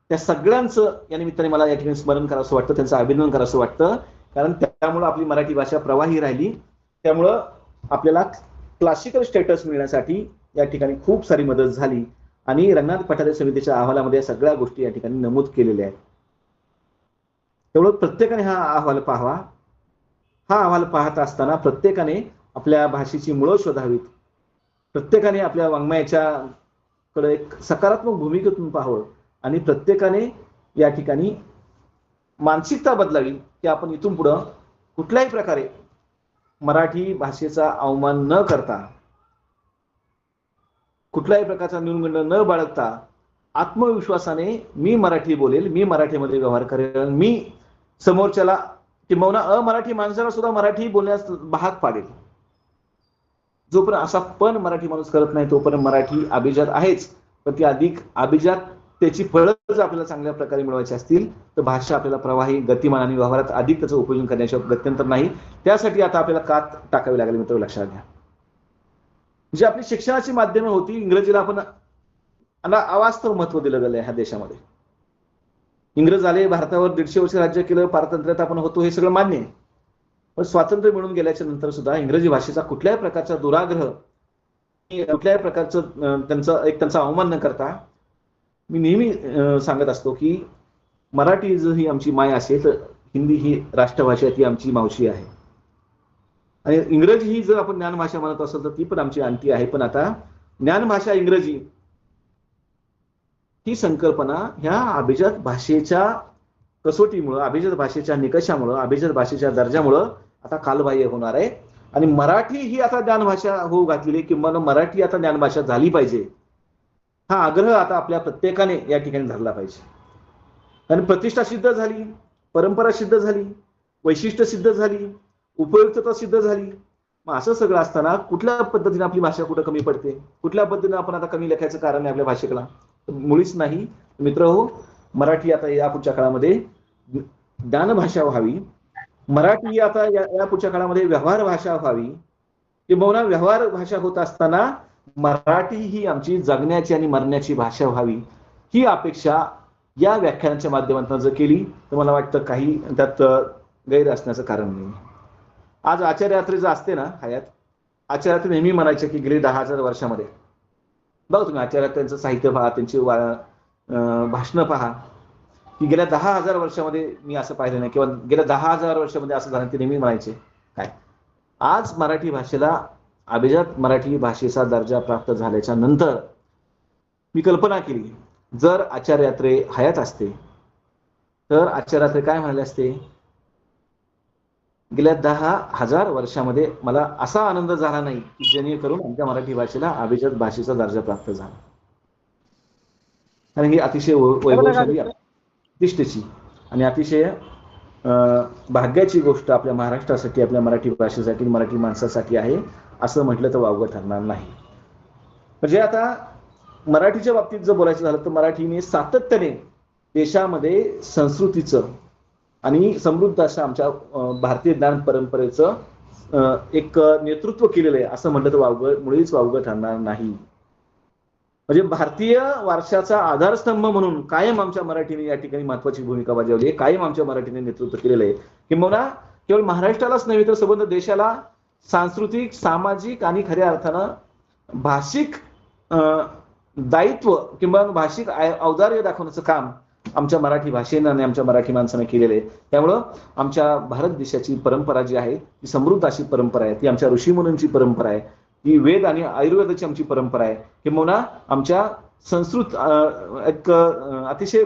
त्या सगळ्यांचं या निमित्ताने मला या ठिकाणी स्मरण करावं वाटतं, त्यांचं अभिनंदन करावं वाटतं. कारण त्यामुळं आपली मराठी भाषा प्रवाही राहिली. त्यामुळं आपल्याला क्लासिकल स्टेटस मिळण्यासाठी या ठिकाणी खूप सारी मदत झाली आणि रंगनाथ पठारे समितीच्या अहवालामध्ये या सगळ्या गोष्टी या ठिकाणी नमूद केलेल्या आहेत. त्यामुळे प्रत्येकाने हा अहवाल पाहावा. हा अहवाल पाहत असताना प्रत्येकाने आपल्या भाषेची मुळं शोधावीत. प्रत्येकाने आपल्या वाङ्मयाच्या कडे एक सकारात्मक भूमिकेतून पाहावं आणि प्रत्येकाने या ठिकाणी मानसिकता बदलावी की आपण इथून पुढं कुठल्याही प्रकारे मराठी भाषेचा अवमान न करता, कुठल्याही प्रकारचा न्यूनगंड न बाळगता आत्मविश्वासाने मी मराठी बोलेल, मी मराठीमध्ये व्यवहार करेल, मी समोरच्याला किंबहुना अमराठी माणसाला सुद्धा मराठी बोलण्यास भाग पाडेल. जोपर्यंत असा पण मराठी माणूस करत नाही तोपर्यंत मराठी अभिजात आहेच. पण ती अधिक अभिजात त्याची फळं जर आपल्याला चांगल्या प्रकारे मिळवायची असतील तर भाषा आपल्याला प्रवाही, गतिमान आणि व्यवहारात अधिक त्याचं उपयोजन करण्याच्या गत्यंतर नाही. त्यासाठी आता आपल्याला कात टाकावी लागेल मित्र, लक्षात घ्या. जी आपली शिक्षणाची माध्यमं होती, इंग्रजीला आपण अवास्तव महत्व दिलं गेलं ह्या देशामध्ये. इंग्रज आले, भारतावर 150 वर्ष राज्य केलं, पारतंत्र्यात आपण होतो, हे सगळं मान्य आहे. पण स्वातंत्र्य मिळून गेल्याच्या नंतर सुद्धा इंग्रजी भाषेचा कुठल्याही प्रकारचा दुराग्रह, कुठल्याही प्रकारचं त्यांचा अवमान न करता मी नेहमी सांगत असतो की मराठी जर ही आमची माय असेल तर हिंदी ही राष्ट्रभाषा, ती आमची मावशी आहे. आणि इंग्रजी ही जर आपण ज्ञानभाषा म्हणत असेल तर ती पण आमची आणती आहे. पण आता ज्ञानभाषा इंग्रजी ही संकल्पना ह्या अभिजात भाषेच्या कसोटीमुळं, अभिजात भाषेच्या निकषामुळं, अभिजात भाषेच्या दर्जामुळं आता कालबाह्य होणार आहे. आणि मराठी ही आता ज्ञानभाषा होऊ घातलेली किंवा मराठी आता ज्ञानभाषा झाली पाहिजे, हा आग्रह आता आपल्या प्रत्येकाने या ठिकाणी धरला पाहिजे. आणि प्रतिष्ठा सिद्ध झाली, परंपरा सिद्ध झाली, वैशिष्ट्य सिद्ध झाली, उपयुक्तता सिद्ध झाली. मग असं सगळं असताना कुठल्या पद्धतीने आपली भाषा कुठं कमी पडते, कुठल्या पद्धतीने आपण आता कमी लेखायचं कारण आहे आपल्या भाषेला? मुळीच नाही. मित्र हो, मराठी आता या पुढच्या काळामध्ये ज्ञान भाषा व्हावी, मराठी आता या पुढच्या काळामध्ये व्यवहार भाषा व्हावी, किंबहुना व्यवहार भाषा होत असताना मराठी ही आमची जगण्याची आणि मरण्याची भाषा व्हावी, ही अपेक्षा या व्याख्यानाच्या माध्यमातून जर केली तर मला वाटतं काही त्यात गैर असण्याचं कारण नाही. आज आचार्यात्रेचं असते ना हयात, आचार्यात्रे नेहमी म्हणायचे की गेली 10,000 वर्षामध्ये, बघा तुम्ही आचार्यात्रेंचं साहित्य पहा, त्यांची भाषणं पहा, की गेल्या 10,000 वर्षामध्ये मी असं पाहिलं नाही, किंवा गेल्या 10,000 वर्षामध्ये असं झालं. ते नेहमी म्हणायचे काय, आज मराठी भाषेला अभिजात मराठी भाषेचा दर्जा प्राप्त झाल्याच्या नंतर मी कल्पना केली, जर आचार्यात्रे हयात असते तर आचार्यात्रे काय म्हणाले असते, गेल्या 10,000 वर्षामध्ये मला असा आनंद झाला नाही की जेणेकरून आमच्या मराठी भाषेला अभिजात भाषेचा दर्जा प्राप्त झाला. आणि ही अतिशय वैभवशाली, प्रतिष्ठेची आणि अतिशय भाग्याची गोष्ट आपल्या महाराष्ट्रासाठी, आपल्या मराठी भाषेसाठी, मराठी माणसासाठी आहे, असं म्हटलं तर वावगं ठरणार नाही. म्हणजे आता मराठीच्या बाबतीत जर बोलायचं झालं तर मराठीने सातत्याने देशामध्ये संस्कृतीचं आणि समृद्ध अशा आमच्या भारतीय ज्ञान परंपरेचं एक नेतृत्व केलेलं आहे, असं म्हटलं तर मुळीच वावगं ठरणार नाही. म्हणजे भारतीय वारशाचा आधारस्तंभ म्हणून कायम आमच्या मराठीने या ठिकाणी महत्वाची भूमिका बजावली आहे, कायम आमच्या मराठीने नेतृत्व केलेलं आहे. किंबहुना केवळ महाराष्ट्रालाच नव्हे तर संबंध देशाला सांस्कृतिक, सामाजिक आणि खऱ्या अर्थानं भाषिक दायित्व किंवा भाषिक औदार्य दाखवण्याचं काम आमच्या मराठी भाषेनं आणि आमच्या मराठी माणसानं केलेलं आहे. त्यामुळं आमच्या भारत देशाची परंपरा जी आहे ती समृद्ध अशी परंपरा आहे, ती आमच्या ऋषीमुनींची परंपरा आहे, ती वेद आणि आयुर्वेदाची आमची परंपरा आहे. किंबहुना आमच्या संस्कृत एक अतिशय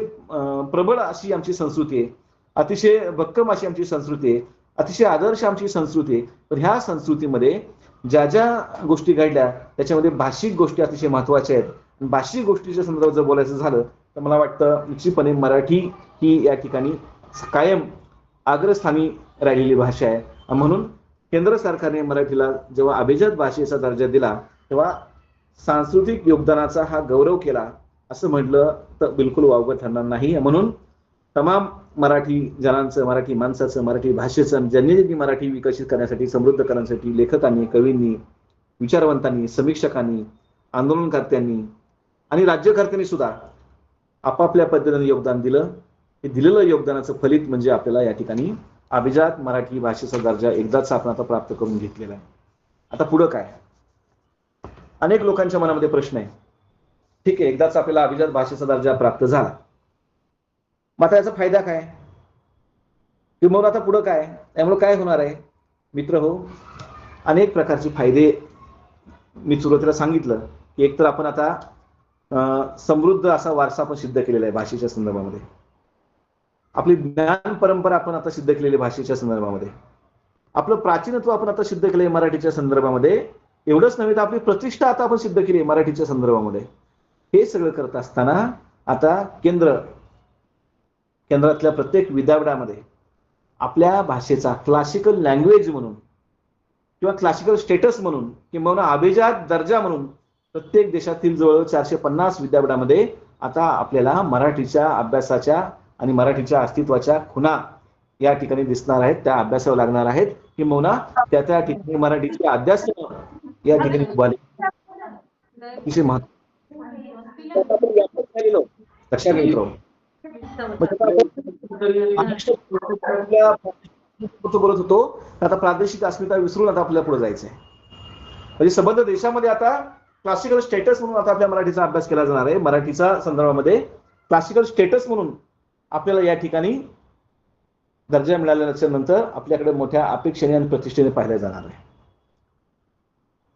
प्रबळ अशी आमची संस्कृती आहे, अतिशय भक्कम अशी आमची संस्कृती आहे, अतिशय आदर्श आमची संस्कृती आहे. तर ह्या संस्कृतीमध्ये ज्या ज्या गोष्टी घडल्या त्याच्यामध्ये भाषिक गोष्टी अतिशय महत्वाच्या आहेत. भाषिक गोष्टीच्या संदर्भात जर बोलायचं झालं तर मला वाटतं निश्चितपणे मराठी ही या ठिकाणी कायम अग्रस्थानी राहिलेली भाषा आहे. म्हणून केंद्र सरकारने मराठीला जेव्हा अभिजात भाषेचा दर्जा दिला तेव्हा सांस्कृतिक योगदानाचा हा गौरव केला असं म्हटलं तर बिलकुल वावगं ठरणार नाही. म्हणून तमाम मराठी जनांचं, मराठी माणसाचं, मराठी भाषेचं, ज्यांनी मराठी विकसित करण्यासाठी, समृद्ध करण्यासाठी लेखकांनी, कवींनी, विचारवंतांनी, समीक्षकांनी, आंदोलनकर्त्यांनी आणि राज्यकर्त्यांनी सुद्धा आपापल्या पद्धतीने योगदान दिलं. हे दिलेलं योगदानाचं फलित म्हणजे आपल्याला या ठिकाणी अभिजात मराठी भाषेचा दर्जा एकदाच आपण आता प्राप्त करून घेतलेला आहे. आता पुढं काय? अनेक लोकांच्या मनामध्ये प्रश्न आहे, ठीक आहे, एकदाच आपल्याला अभिजात भाषेचा दर्जा प्राप्त झाला, मग आता याचा फायदा काय, किंवा आता पुढं काय, त्यामुळे काय होणार आहे? मित्र हो, अनेक प्रकारचे फायदे मी सुरुवातीला सांगितलं की एकतर आपण आता समृद्ध असा वारसा आपण सिद्ध केलेला आहे भाषेच्या संदर्भामध्ये, आपली ज्ञान परंपरा आपण आता सिद्ध केलेली भाषेच्या संदर्भामध्ये, आपलं प्राचीनत्व आपण आता सिद्ध केलंय मराठीच्या संदर्भामध्ये. एवढंच नव्हे तर आपली प्रतिष्ठा आता आपण सिद्ध केली आहे मराठीच्या संदर्भामध्ये. हे सगळं करत असताना आता केंद्रातल्या प्रत्येक विद्यापीठामध्ये आपल्या भाषेचा क्लासिकल लँग्वेज म्हणून किंवा क्लासिकल स्टेटस म्हणून किंवा अभिजात दर्जा म्हणून प्रत्येक देशातील जवळ 450 विद्यापीठामध्ये आता आपल्याला मराठीच्या अभ्यासाच्या आणि मराठीच्या अस्तित्वाच्या खुणा या ठिकाणी दिसणार आहेत, त्या अभ्यासावर लागणार आहेत. किंवा त्या ठिकाणी मराठीचे अध्यास या ठिकाणी अतिशय लक्षात घेत राहू. बोलत होतो आता प्रादेशिक अस्मिता विसरून आता आपल्याला पुढे जायचंय. म्हणजे संबंध देशामध्ये आता क्लासिकल स्टेटस म्हणून आता आपल्या मराठीचा अभ्यास केला जाणार आहे. मराठीच्या संदर्भामध्ये क्लासिकल स्टेटस म्हणून आपल्याला या ठिकाणी दर्जा मिळाल्याच्या नंतर आपल्याकडे मोठ्या अपेक्षेने आणि प्रतिष्ठेने पाहिलं जाणार आहे.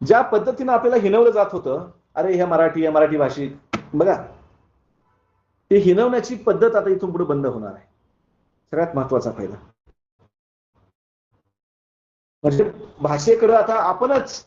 ज्या पद्धतीने आपल्याला हिनवलं जात होतं, अरे ह्या मराठी भाषिक, बघा ते हिनवण्याची पद्धत आता इथून पुढे बंद होणार आहे. सगळ्यात महत्वाचा फायदा म्हणजे भाषेकडे आता आपणच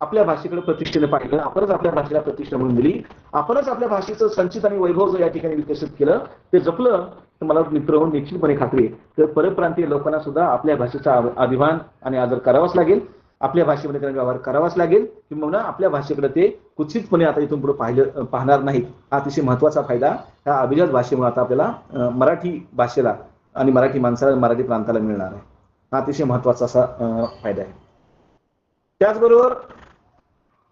आपल्या भाषेकडे प्रतिष्ठेने पाहिलं, आपणच आपल्या भाषेला प्रतिष्ठा म्हणून दिली, आपणच आपल्या भाषेचं संचित आणि वैभव जर या ठिकाणी विकसित केलं, ते जपलं तर मला मित्र होऊन निश्चितपणे खात्री आहे तर परप्रांतीय लोकांना सुद्धा आपल्या भाषेचा अभिमान आणि आदर करावाच लागेल. आपल्या भाषेमध्ये त्यांना व्यवहार करावाच लागेल, किंवा आपल्या भाषेकडे ते कुत्सितपणे आता इथून पुढे पाहणार नाहीत. हा अतिशय महत्त्वाचा फायदा ह्या अभिजात भाषेमुळे आता आपल्याला मराठी भाषेला आणि मराठी माणसाला, मराठी प्रांताला मिळणार आहे. हा अतिशय महत्त्वाचा असा फायदा आहे. त्याचबरोबर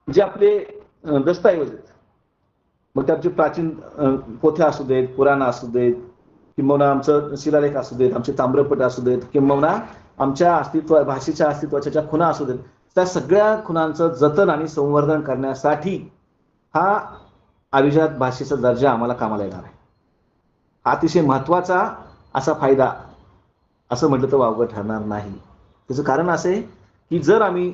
जे आपले दस्तऐवज आहेत, मग त्याचे प्राचीन पोथ्या असू देत, पुराण असू देत, किंबहुना आमचं शिलालेख असू देत, आमचे ताम्रपट असू देत, किंबहुना आमच्या भाषेच्या अस्तित्वाच्या ज्या खुणा असू देत, त्या सगळ्या खुणांचं जतन आणि संवर्धन करण्यासाठी हा अभिजात भाषेचा दर्जा आम्हाला कामाला येणार आहे. हा अतिशय महत्त्वाचा असा फायदा असं म्हटलं तर वावगं ठरणार नाही. त्याचं कारण असं आहे की जर आम्ही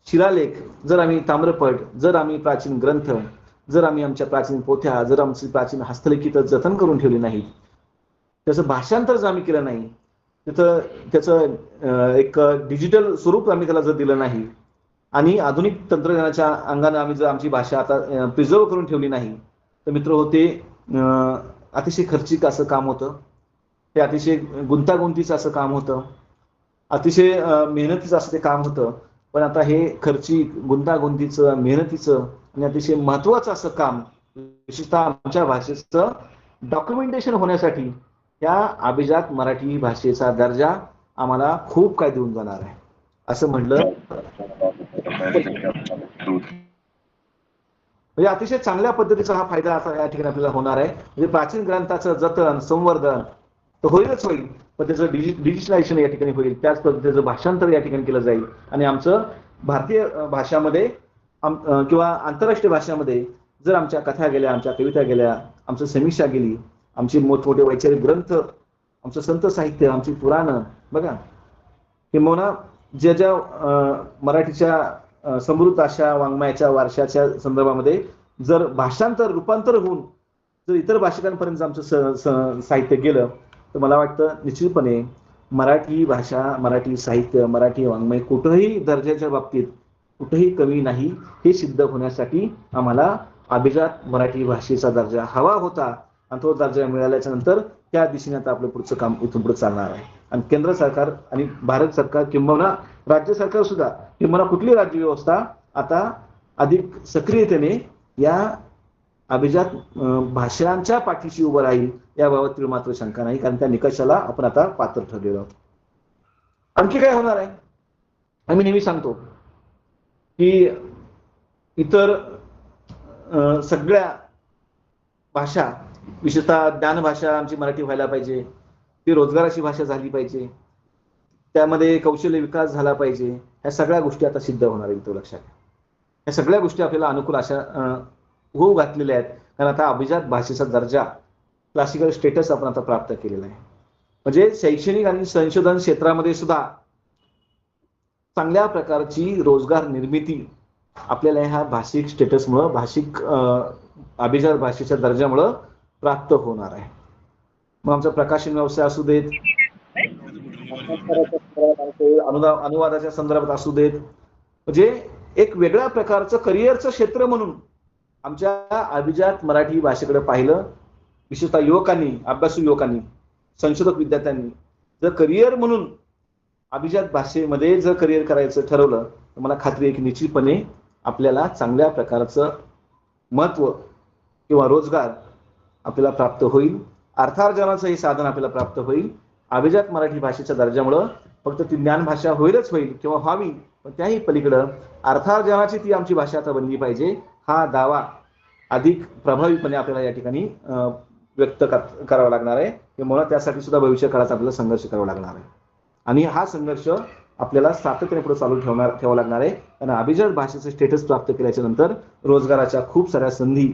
शिलालेख, जर आम्ही ताम्रपट, जर आम्ही प्राचीन ग्रंथ, जर आम्ही आमच्या प्राचीन पोथ्या, जर आमची प्राचीन हस्तलिखित जतन करून ठेवली नाही, त्याचं भाषांतर जर आम्ही केलं नाही, त्याचं एक डिजिटल स्वरूप आम्ही त्याला जर दिलं नाही, आणि आधुनिक तंत्रज्ञानाच्या अंगाने आम्ही जर आमची भाषा आता प्रिझर्व करून ठेवली नाही, तर मित्र हो ते अतिशय खर्चिक असं काम होतं, ते अतिशय गुंतागुंतीचं असं काम होतं, अतिशय मेहनतीचं असं ते काम होतं. पण आता हे खर्चिक, गुंतागुंतीचं, मेहनतीचं आणि अतिशय महत्त्वाचं असं काम विशेषतः आमच्या भाषेचं डॉक्युमेंटेशन होण्यासाठी या अभिजात मराठी भाषेचा दर्जा आम्हाला खूप काय देऊन जाणार आहे असं म्हटलं. म्हणजे अतिशय चांगल्या पद्धतीचा हा फायदा आता या ठिकाणी आपल्याला होणार आहे. म्हणजे प्राचीन ग्रंथाचं जतन, संवर्धन तर होईलच होईल, पण त्याचं डिजिटलायझेशन या ठिकाणी होईल, त्याच पद्धतीचं भाषांतर या ठिकाणी केलं जाईल. आणि आमचं भारतीय भाषामध्ये किंवा आंतरराष्ट्रीय भाषामध्ये जर आमच्या कथा गेल्या, आमच्या कविता गेल्या, आमचं समीक्षा गेली, आमचे मोठमोठे वैचारिक ग्रंथ, आमचं संत साहित्य, आमची पुराणं बघा, किंबहुना ज्या मराठीच्या समृद्ध अशा वाङ्मयाच्या वारशाच्या संदर्भामध्ये जर भाषांतर, रूपांतर होऊन जर इतर भाषिकांपर्यंत आमचं साहित्य गेलं, तर मला वाटतं निश्चितपणे मराठी भाषा, मराठी साहित्य, मराठी वाङ्मय कुठंही दर्जाच्या बाबतीत कुठेही कमी नाही, हे सिद्ध होण्यासाठी आम्हाला अभिजात मराठी भाषेचा दर्जा हवा होता. आणि तो दर्जा मिळाल्याच्या नंतर त्या दिशेने आता आपलं पुढचं काम इथून पुढे चालणार आहे. आणि केंद्र सरकार आणि भारत सरकार किंबहुना राज्य सरकार सुद्धा, किंबहुना कुठली राज्य व्यवस्था आता अधिक सक्रियतेने या अभिजात भाषांच्या पाठीशी उभं राहील याबाबत मात्र शंका नाही, कारण त्या निकषाला आपण आता पात्र ठरलेलो आहोत. आणखी काय होणार आहे, आम्ही नेहमी सांगतो की इतर सगळ्या भाषा, विशेषतः ज्ञान भाषा आमची मराठी व्हायला पाहिजे, ती रोजगाराची भाषा झाली पाहिजे, त्यामध्ये कौशल्य विकास झाला पाहिजे, ह्या सगळ्या गोष्टी आता सिद्ध होणार आहेत. तो लक्षात घ्या, ह्या सगळ्या गोष्टी आपल्याला अनुकूल अशा होऊ घातलेल्या आहेत. कारण आता अभिजात भाषेचा दर्जा, क्लासिकल स्टेटस आपण आता प्राप्त केलेला आहे. म्हणजे शैक्षणिक आणि संशोधन क्षेत्रामध्ये सुद्धा चांगल्या प्रकारची रोजगार निर्मिती आपल्याला ह्या भाषिक स्टेटसमुळं, भाषिक अभिजात भाषेच्या दर्जामुळं प्राप्त होणार आहे. मग आमचा प्रकाशन व्यवसाय असू देत, अनुवादाच्या संदर्भात असू देत, म्हणजे एक वेगळ्या प्रकारचं करिअरचं क्षेत्र म्हणून आमच्या अभिजात मराठी भाषेकडे पाहिलं, विशेषतः युवकांनी, अभ्यासू युवकांनी, संशोधक विद्यार्थ्यांनी जर करिअर म्हणून अभिजात भाषेमध्ये जर करिअर करायचं ठरवलं, तर मला खात्री आहे की निश्चितपणे आपल्याला चांगल्या प्रकारचं महत्त्व किंवा रोजगार आपल्याला प्राप्त होईल. अर्थार्जनाचं हे साधन आपल्याला प्राप्त होईल. अभिजात मराठी भाषेच्या दर्जामुळं फक्त ती ज्ञान भाषा होईलच होईल किंवा व्हावी, पण त्याही पलीकडं अर्थार्जनाची ती आमची भाषा आता बनली पाहिजे, हा दावा अधिक प्रभावीपणे आपल्याला या ठिकाणी व्यक्त करावा लागणार आहे. किंवा त्यासाठी सुद्धा भविष्य काळात आपल्याला संघर्ष करावा लागणार आहे. आणि हा संघर्ष आपल्याला सातत्याने पुढे चालू ठेवावा लागणार आहे. कारण अभिजात भाषेचं स्टेटस प्राप्त केल्याच्या नंतर रोजगाराच्या खूप साऱ्या संधी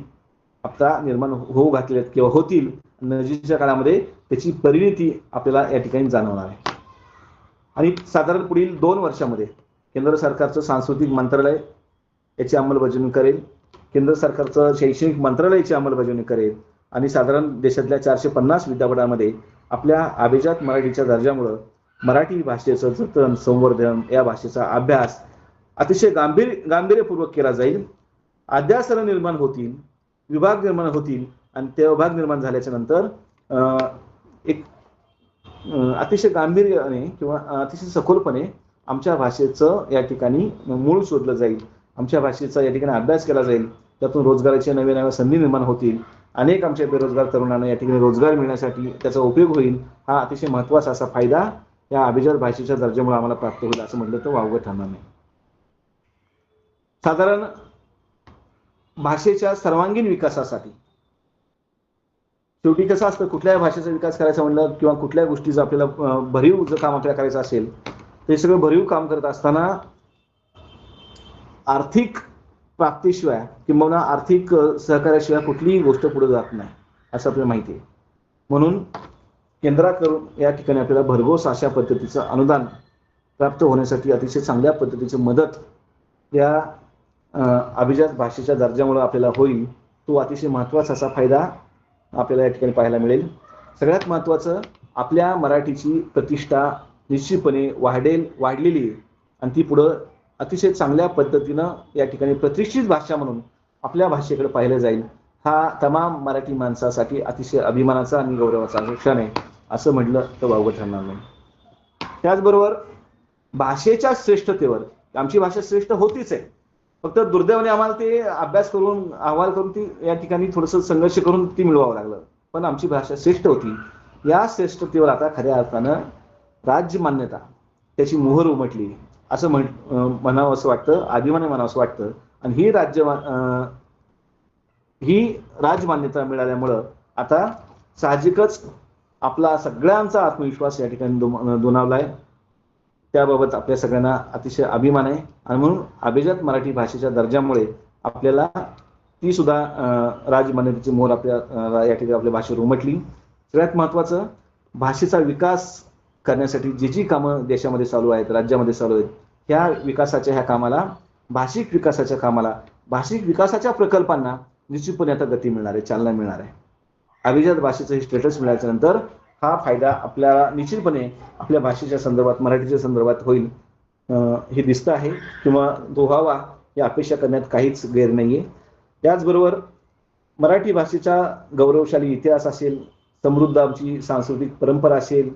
आता निर्माण होऊ घातलेल्या किंवा होतील. नजीकच्या काळामध्ये त्याची परिणती आपल्याला या ठिकाणी जाणवणार आहे. आणि साधारण पुढील 2 वर्षामध्ये केंद्र सरकारचं सांस्कृतिक मंत्रालय याची अंमलबजावणी करेल, केंद्र सरकारचं शैक्षणिक मंत्रालय याची अंमलबजावणी करेल, आणि साधारण देशातल्या 450 विद्यापीठांमध्ये आपल्या अभिजात मराठीच्या दर्जामुळं मराठी भाषेचं जतन, संवर्धन, या भाषेचा अभ्यास अतिशय गांभीर्यपूर्वक केला जाईल. अध्यासनं निर्माण होतील, विभाग निर्माण होतील, आणि ते विभाग निर्माण झाल्याच्या नंतर एक अतिशय गांभीर्याने किंवा अतिशय सखोलपणे आमच्या भाषेचं या ठिकाणी मूळ शोधलं जाईल, आमच्या भाषेचा या ठिकाणी अभ्यास केला जाईल, त्यातून रोजगाराच्या नव्या नव्या संधी निर्माण होतील, अनेक आमच्या बेरोजगार तरुणांना या ठिकाणी रोजगार मिळण्यासाठी त्याचा उपयोग होईल. हा अतिशय महत्त्वाचा असा फायदा या अभिजात भाषेच्या दर्जामुळे आम्हाला प्राप्त होईल असं म्हटलं तर वावगं ठरणार नाही. साधारण भाषेच्या सर्वांगीण विकासासाठी शेवटी कसं असतं, कुठल्याही भाषेचा विकास करायचा म्हणलं किंवा कुठल्या गोष्टीचं आपल्याला भरीव जर काम आपल्याला करायचं असेल, ते सगळं भरीव काम करत असताना आर्थिक प्राप्तीशिवाय किंवा आर्थिक सहकार्याशिवाय कुठलीही गोष्ट पुढे जात नाही असं आपल्याला माहिती आहे. म्हणून केंद्राकडून या ठिकाणी आपल्याला भरघोस अशा पद्धतीचं अनुदान प्राप्त होण्यासाठी अतिशय चांगल्या पद्धतीची मदत या अभिजात भाषेच्या दर्जामुळे आपल्याला होईल. तो अतिशय महत्त्वाचा असा फायदा आपल्याला या ठिकाणी पाहायला मिळेल. सगळ्यात महत्त्वाचं, आपल्या मराठीची प्रतिष्ठा निश्चितपणे वाढलेली आहे आणि ती पुढं अतिशय चांगल्या पद्धतीनं या ठिकाणी प्रतिष्ठित भाषा म्हणून आपल्या भाषेकडे पाहिलं जाईल. हा तमाम मराठी माणसासाठी अतिशय अभिमानाचा आणि गौरवाचा क्षण आहे असं म्हटलं तर वावगं ठरणार नाही. त्याचबरोबर भाषेच्या श्रेष्ठतेवर, आमची भाषा श्रेष्ठ होतीच आहे, फक्त दुर्दैवाने आम्हाला ते अभ्यास करून अहवाल करून ती या ठिकाणी थोडंसं संघर्ष करून ती मिळवावं लागलं, पण आमची भाषा श्रेष्ठ होती. या श्रेष्ठतेवर आता खऱ्या अर्थानं राज्य मान्यता त्याची मोहर उमटली असं म्हणावं असं वाटतं, अभिमाने म्हणावं असं वाटतं. आणि ही राजमान्यता मिळाल्यामुळं आता साहजिकच आपला सगळ्यांचा आत्मविश्वास या ठिकाणी दुणावलाय. त्याबाबत आपल्या सगळ्यांना अतिशय अभिमान आहे आणि म्हणून अभिजात मराठी भाषेच्या दर्जामुळे आपल्याला ती सुद्धा राजमान्यतेची मोहर आपल्या या ठिकाणी आपल्या भाषेवर उमटली. सगळ्यात महत्त्वाचं, भाषेचा विकास करण्यासाठी जी कामं देशामध्ये चालू आहेत, राज्यामध्ये चालू आहेत, ह्या विकासाच्या ह्या कामाला, भाषिक विकासाच्या कामाला, भाषिक विकासाच्या प्रकल्पांना निश्चितपणे आता गती मिळणार आहे, चालना मिळणार आहे. अभिजात भाषेचं हे स्टेटस मिळाल्याच्या नंतर हा फायदा आपल्याला निश्चितपणे आपल्या भाषेच्या संदर्भात, मराठीच्या संदर्भात होईल हे दिसतं आहे किंवा तो व्हावा या अपेक्षा करण्यात काहीच गैर नाही आहे. त्याचबरोबर मराठी भाषेचा गौरवशाली इतिहास असेल, समृद्ध आमची सांस्कृतिक परंपरा असेल,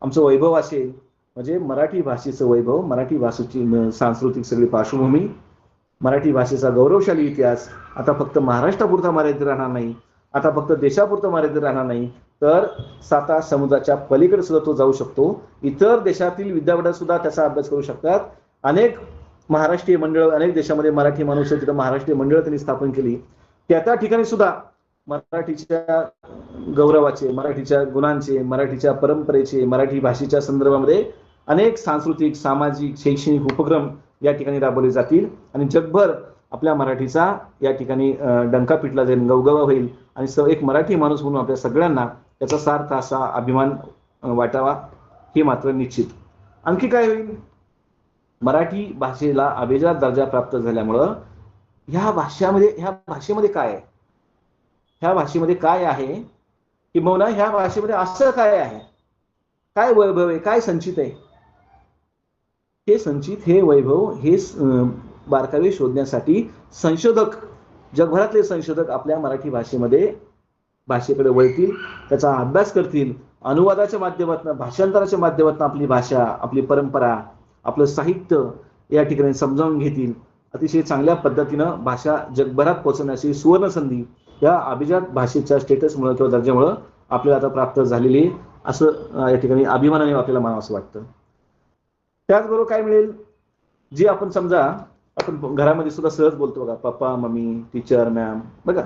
आमचं वैभव असेल, म्हणजे मराठी भाषेचं वैभव, मराठी भाषेची सांस्कृतिक सगळी पार्श्वभूमी, मराठी भाषेचा गौरवशाली इतिहास आता फक्त महाराष्ट्रापुरता मर्यादित राहणार नाही, आता फक्त देशापुरता मर्यादित राहणार नाही, तर 7 समुद्राच्या पलीकडे सुद्धा तो जाऊ शकतो. इतर देशातील विद्यापीठात सुद्धा त्याचा अभ्यास करू शकतात. अनेक महाराष्ट्रीय मंडळ, अनेक देशामध्ये मराठी माणूस तिथं महाराष्ट्रीय मंडळ त्यांनी स्थापन केली. त्या ठिकाणी सुद्धा मराठीच्या गौरवाचे, मराठीच्या गुणांचे, मराठीच्या परंपरेचे, मराठी भाषेच्या संदर्भामध्ये अनेक सांस्कृतिक, सामाजिक, शैक्षणिक उपक्रम या ठिकाणी राबवले जातील आणि जगभर आपल्या मराठीचा या ठिकाणी डंका पिटला जाईल, गवगवा होईल आणि एक मराठी माणूस म्हणून आपल्या सगळ्यांना त्याचा सार्थ असा अभिमान वाटावा हे मात्र निश्चित. आणखी काय होईल, मराठी भाषेला अभिजात दर्जा प्राप्त झाल्यामुळं ह्या भाषेमध्ये काय आहे, ह्या भाषेमध्ये काय आहे, किंवा ह्या भाषेमध्ये असं काय आहे, काय वैभव आहे, काय संचित आहे, हे संचित, हे वैभव, हे बारकावे शोधण्यासाठी संशोधक, जगभरातले संशोधक आपल्या मराठी भाषेकडे वळतील, त्याचा अभ्यास करतील, अनुवादाच्या माध्यमातून, भाषांतराच्या माध्यमातून आपली भाषा, आपली परंपरा, आपलं साहित्य या ठिकाणी समजावून घेतील. अतिशय चांगल्या पद्धतीनं भाषा जगभरात पोहोचवण्याची सुवर्ण संधी या अभिजात भाषेच्या स्टेटसमुळे किंवा दर्जामुळे आपल्याला आता प्राप्त झालेली असं या ठिकाणी अभिमानाने आपल्याला म्हणावं असं वाटतं. त्याचबरोबर काय मिळेल, जी आपण समजा आपण घरामध्ये सुद्धा सहज बोलतो बघा, पप्पा, मम्मी, टीचर, मॅम, बघा,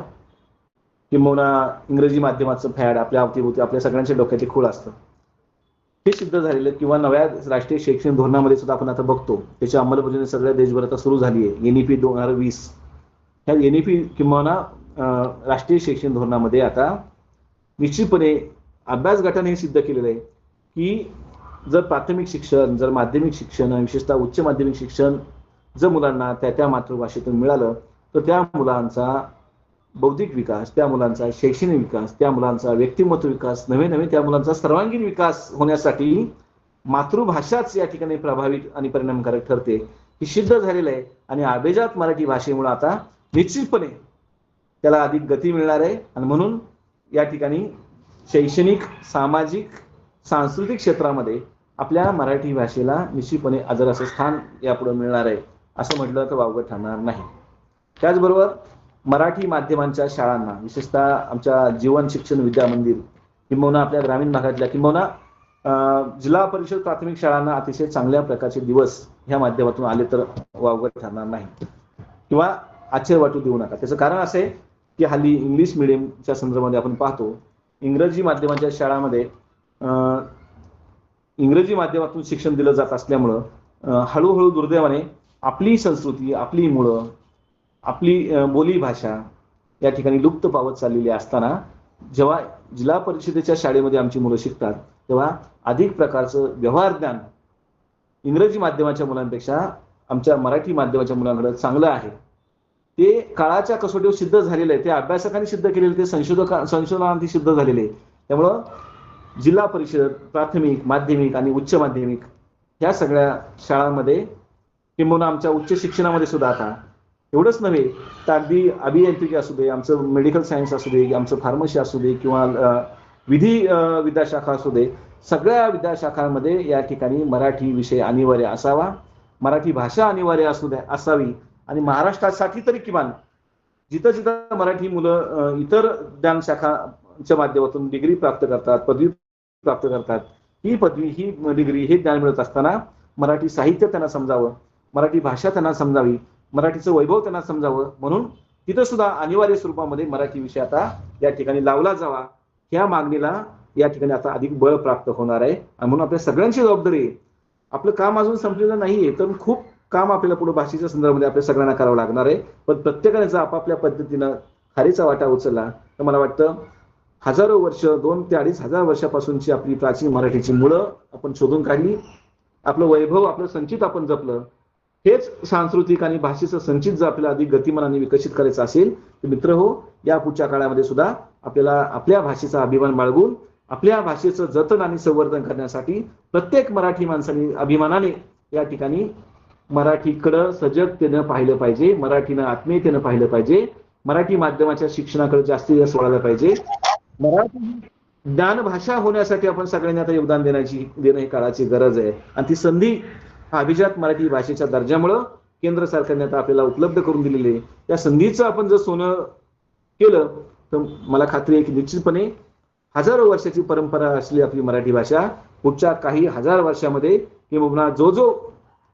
किंवा इंग्रजी माध्यमाचं फॅड आपल्या अवतीभोवती आपल्या सगळ्यांच्या डोक्याचे खूळ असतं. हे सिद्ध झालेलं किंवा नव्या राष्ट्रीय शैक्षणिक धोरणामध्ये सुद्धा आपण आता बघतो, त्याची अंमलबजावणी सगळ्या देशभर आता सुरू झाली आहे. NEP 2020 ह्या NEP किंवा राष्ट्रीय शैक्षणिक धोरणामध्ये आता निश्चितपणे अभ्यास गटाने हे सिद्ध केलेलं आहे की जर प्राथमिक शिक्षण, जर माध्यमिक शिक्षण, विशेषतः उच्च माध्यमिक शिक्षण जर मुलांना त्या मातृभाषेतून मिळालं तर त्या मुलांचा बौद्धिक विकास, त्या मुलांचा शैक्षणिक विकास, त्या मुलांचा व्यक्तिमत्व विकास, नवे त्या मुलांचा सर्वांगीण विकास होण्यासाठी मातृभाषाच या ठिकाणी प्रभावी आणि परिणामकारक ठरते, हे सिद्ध झालेलं आहे. आणि अभिजात मराठी भाषेमुळे आता निश्चितपणे त्याला अधिक गती मिळणार आहे आणि म्हणून या ठिकाणी शैक्षणिक, सामाजिक, सांस्कृतिक क्षेत्रामध्ये आपल्या मराठी भाषेला निश्चितपणे आदराचं स्थान यापुढे मिळणार आहे असं म्हटलं तर वावगं ठरणार नाही. त्याचबरोबर मराठी माध्यमांच्या शाळांना, विशेषतः आमच्या जीवन शिक्षण विद्या मंदिर किंबहुना आपल्या ग्रामीण भागातल्या किंबहुना जिल्हा परिषद प्राथमिक शाळांना अतिशय चांगल्या प्रकारचे दिवस ह्या माध्यमातून आले तर वावगं ठरणार नाही किंवा आश्चर्य वाटू देऊ नका. त्याचं कारण असं आहे की हल्ली इंग्लिश मिडियमच्या संदर्भामध्ये आपण पाहतो, इंग्रजी माध्यमाच्या शाळांमध्ये इंग्रजी माध्यमातून शिक्षण दिलं जात असल्यामुळं हळूहळू दुर्दैवाने आपली संस्कृती, आपली मुळं, आपली बोली भाषा या ठिकाणी लुप्त पावत चाललेली असताना जेव्हा जिल्हा परिषदेच्या शाळेमध्ये आमची मुलं शिकतात तेव्हा अधिक प्रकारचं व्यवहार ज्ञान इंग्रजी माध्यमाच्या मुलांपेक्षा आमच्या मराठी माध्यमाच्या मुलांकडे चांगलं आहे. ते काळाच्या कसोटीवर सिद्ध झालेलं आहे, ते अभ्यासकांनी सिद्ध केलेलं, ते संशोधनांनी सिद्ध झालेले. त्यामुळं जिल्हा परिषद प्राथमिक, माध्यमिक आणि उच्च माध्यमिक ह्या सगळ्या शाळांमध्ये किंबहुना आमच्या उच्च शिक्षणामध्ये सुद्धा आता एवढंच नव्हे तर अगदी अभियांत्रिकी असू दे, आमचं मेडिकल सायन्स असू दे, आमचं फार्मसी असू दे किंवा विधी विद्याशाखा असू दे, सगळ्या विद्याशाखांमध्ये या ठिकाणी मराठी विषय अनिवार्य असावा, मराठी भाषा अनिवार्य असावी. आणि महाराष्ट्रासाठी तरी किमान जिथं जिथं मराठी मुलं इतर ज्ञान शाखांच्या माध्यमातून डिग्री प्राप्त करतात, पदवी प्राप्त करतात, ही पदवी, ही डिग्री, हे ज्ञान मिळत असताना मराठी साहित्य त्यांना समजावं, मराठी भाषा त्यांना समजावी, मराठीचं वैभव त्यांना समजावं, म्हणून तिथं सुद्धा अनिवार्य स्वरूपामध्ये मराठी विषय आता या ठिकाणी लावला जावा, ह्या मागणीला या ठिकाणी आता अधिक बळ प्राप्त होणार आहे. आणि म्हणून आपल्या सगळ्यांची जबाबदारी आहे. आपलं काम अजून संपलेलं नाहीये, तर खूप काम आपल्याला पुढे भाषेच्या संदर्भामध्ये आपल्या सगळ्यांना करावं लागणार आहे. पण प्रत्येकाने जर आपापल्या पद्धतीनं खारीचा वाटा उचलला तर मला वाटतं हजारो वर्ष, 2 ते 2.5 हजार वर्षापासूनची आपली प्राचीन मराठीची मुळं आपण शोधून काढली, आपलं वैभव, आपलं संचित आपण जपलं. हेच सांस्कृतिक आणि भाषेचं संचित जर आपल्याला अधिक गतिमानाने विकसित करायचं असेल तर मित्र हो, या पुढच्या काळामध्ये सुद्धा आपल्याला आपल्या भाषेचा अभिमान बाळगून आपल्या भाषेचं जतन आणि संवर्धन करण्यासाठी प्रत्येक मराठी माणसाने अभिमानाने या ठिकाणी मराठीकडं सजगतेनं पाहिलं पाहिजे, मराठीनं आत्मीयतेनं पाहिलं पाहिजे, मराठी माध्यमाच्या शिक्षणाकडे जास्तीत जास्त वळायला पाहिजे. मराठी ज्ञानभाषा होण्यासाठी आपण सगळ्यांनी आता योगदान देणं ही काळाची गरज आहे. आणि ती संधी अभिजात मराठी भाषेच्या दर्जामुळं केंद्र सरकारने आता आपल्याला उपलब्ध करून दिलेली आहे. त्या संधीचं आपण जर सोनं केलं तर मला खात्री आहे की निश्चितपणे हजारो वर्षाची परंपरा असलेली आपली मराठी भाषा पुढच्या काही हजार वर्षामध्ये किंवा